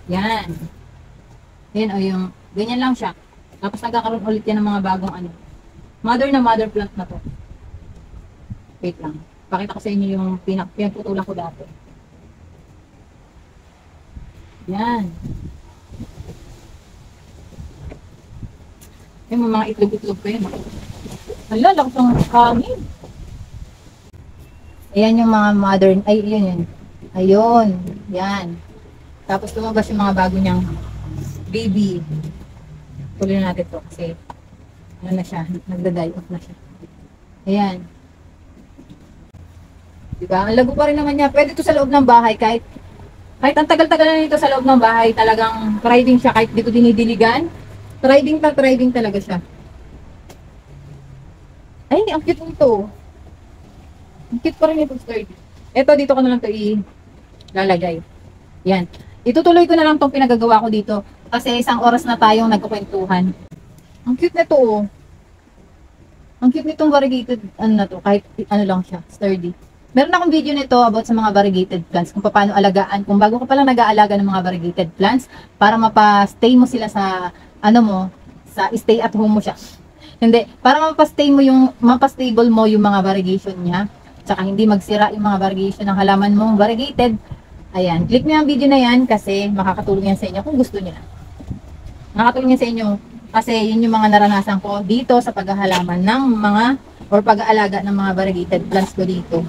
Yan. Yan o yung, ganyan lang siya. Tapos nagkakaroon ulit yan ng mga bagong mother plant na to. Wait lang. Pakita ko sa inyo yung pinagputulan ko dati. Yan. Yung mga itlog-itlog ko yun. Hala, lakas ng hangin. Ayan yung mga modern, ay yun. Ayun, yan. Tapos lumabas yung mga bago niyang baby. Tuloy na natin to kasi ano na siya, nagda-die off na siya. Ayan. Diba? Ang lago pa rin naman niya. Pwede to sa loob ng bahay kahit ang tagal-tagal na nito sa loob ng bahay, talagang thriving siya kahit dito dinidiligan. Thriving talaga siya. Ay, ang cute nito. Ang cute pa rin ito, sturdy. Ito, dito ko na lang ito ilalagay. Yan. Itutuloy ko na lang itong pinagagawa ko dito. Kasi isang oras na tayong nagkukwentuhan. Ang cute nito, oh. Ang cute nitong variegated, na to, kahit lang siya, sturdy. Meron akong video nito about sa mga variegated plants, kung paano alagaan, kung bago ka palang nag-aalaga ng mga variegated plants, para mapa-stay mo sila sa, sa stay at home mo siya. Hindi, para mapa-stable mo yung mga variegation niya, tsaka hindi magsira yung mga variegation ng halaman mo, variegated. Ayan, click nyo ang video na yan kasi makakatulong yan sa inyo kung gusto nyo na. Makakatulong yan sa inyo kasi yun yung mga naranasan ko dito sa paghahalaman ng mga or pag-aalaga ng mga variegated plants ko dito.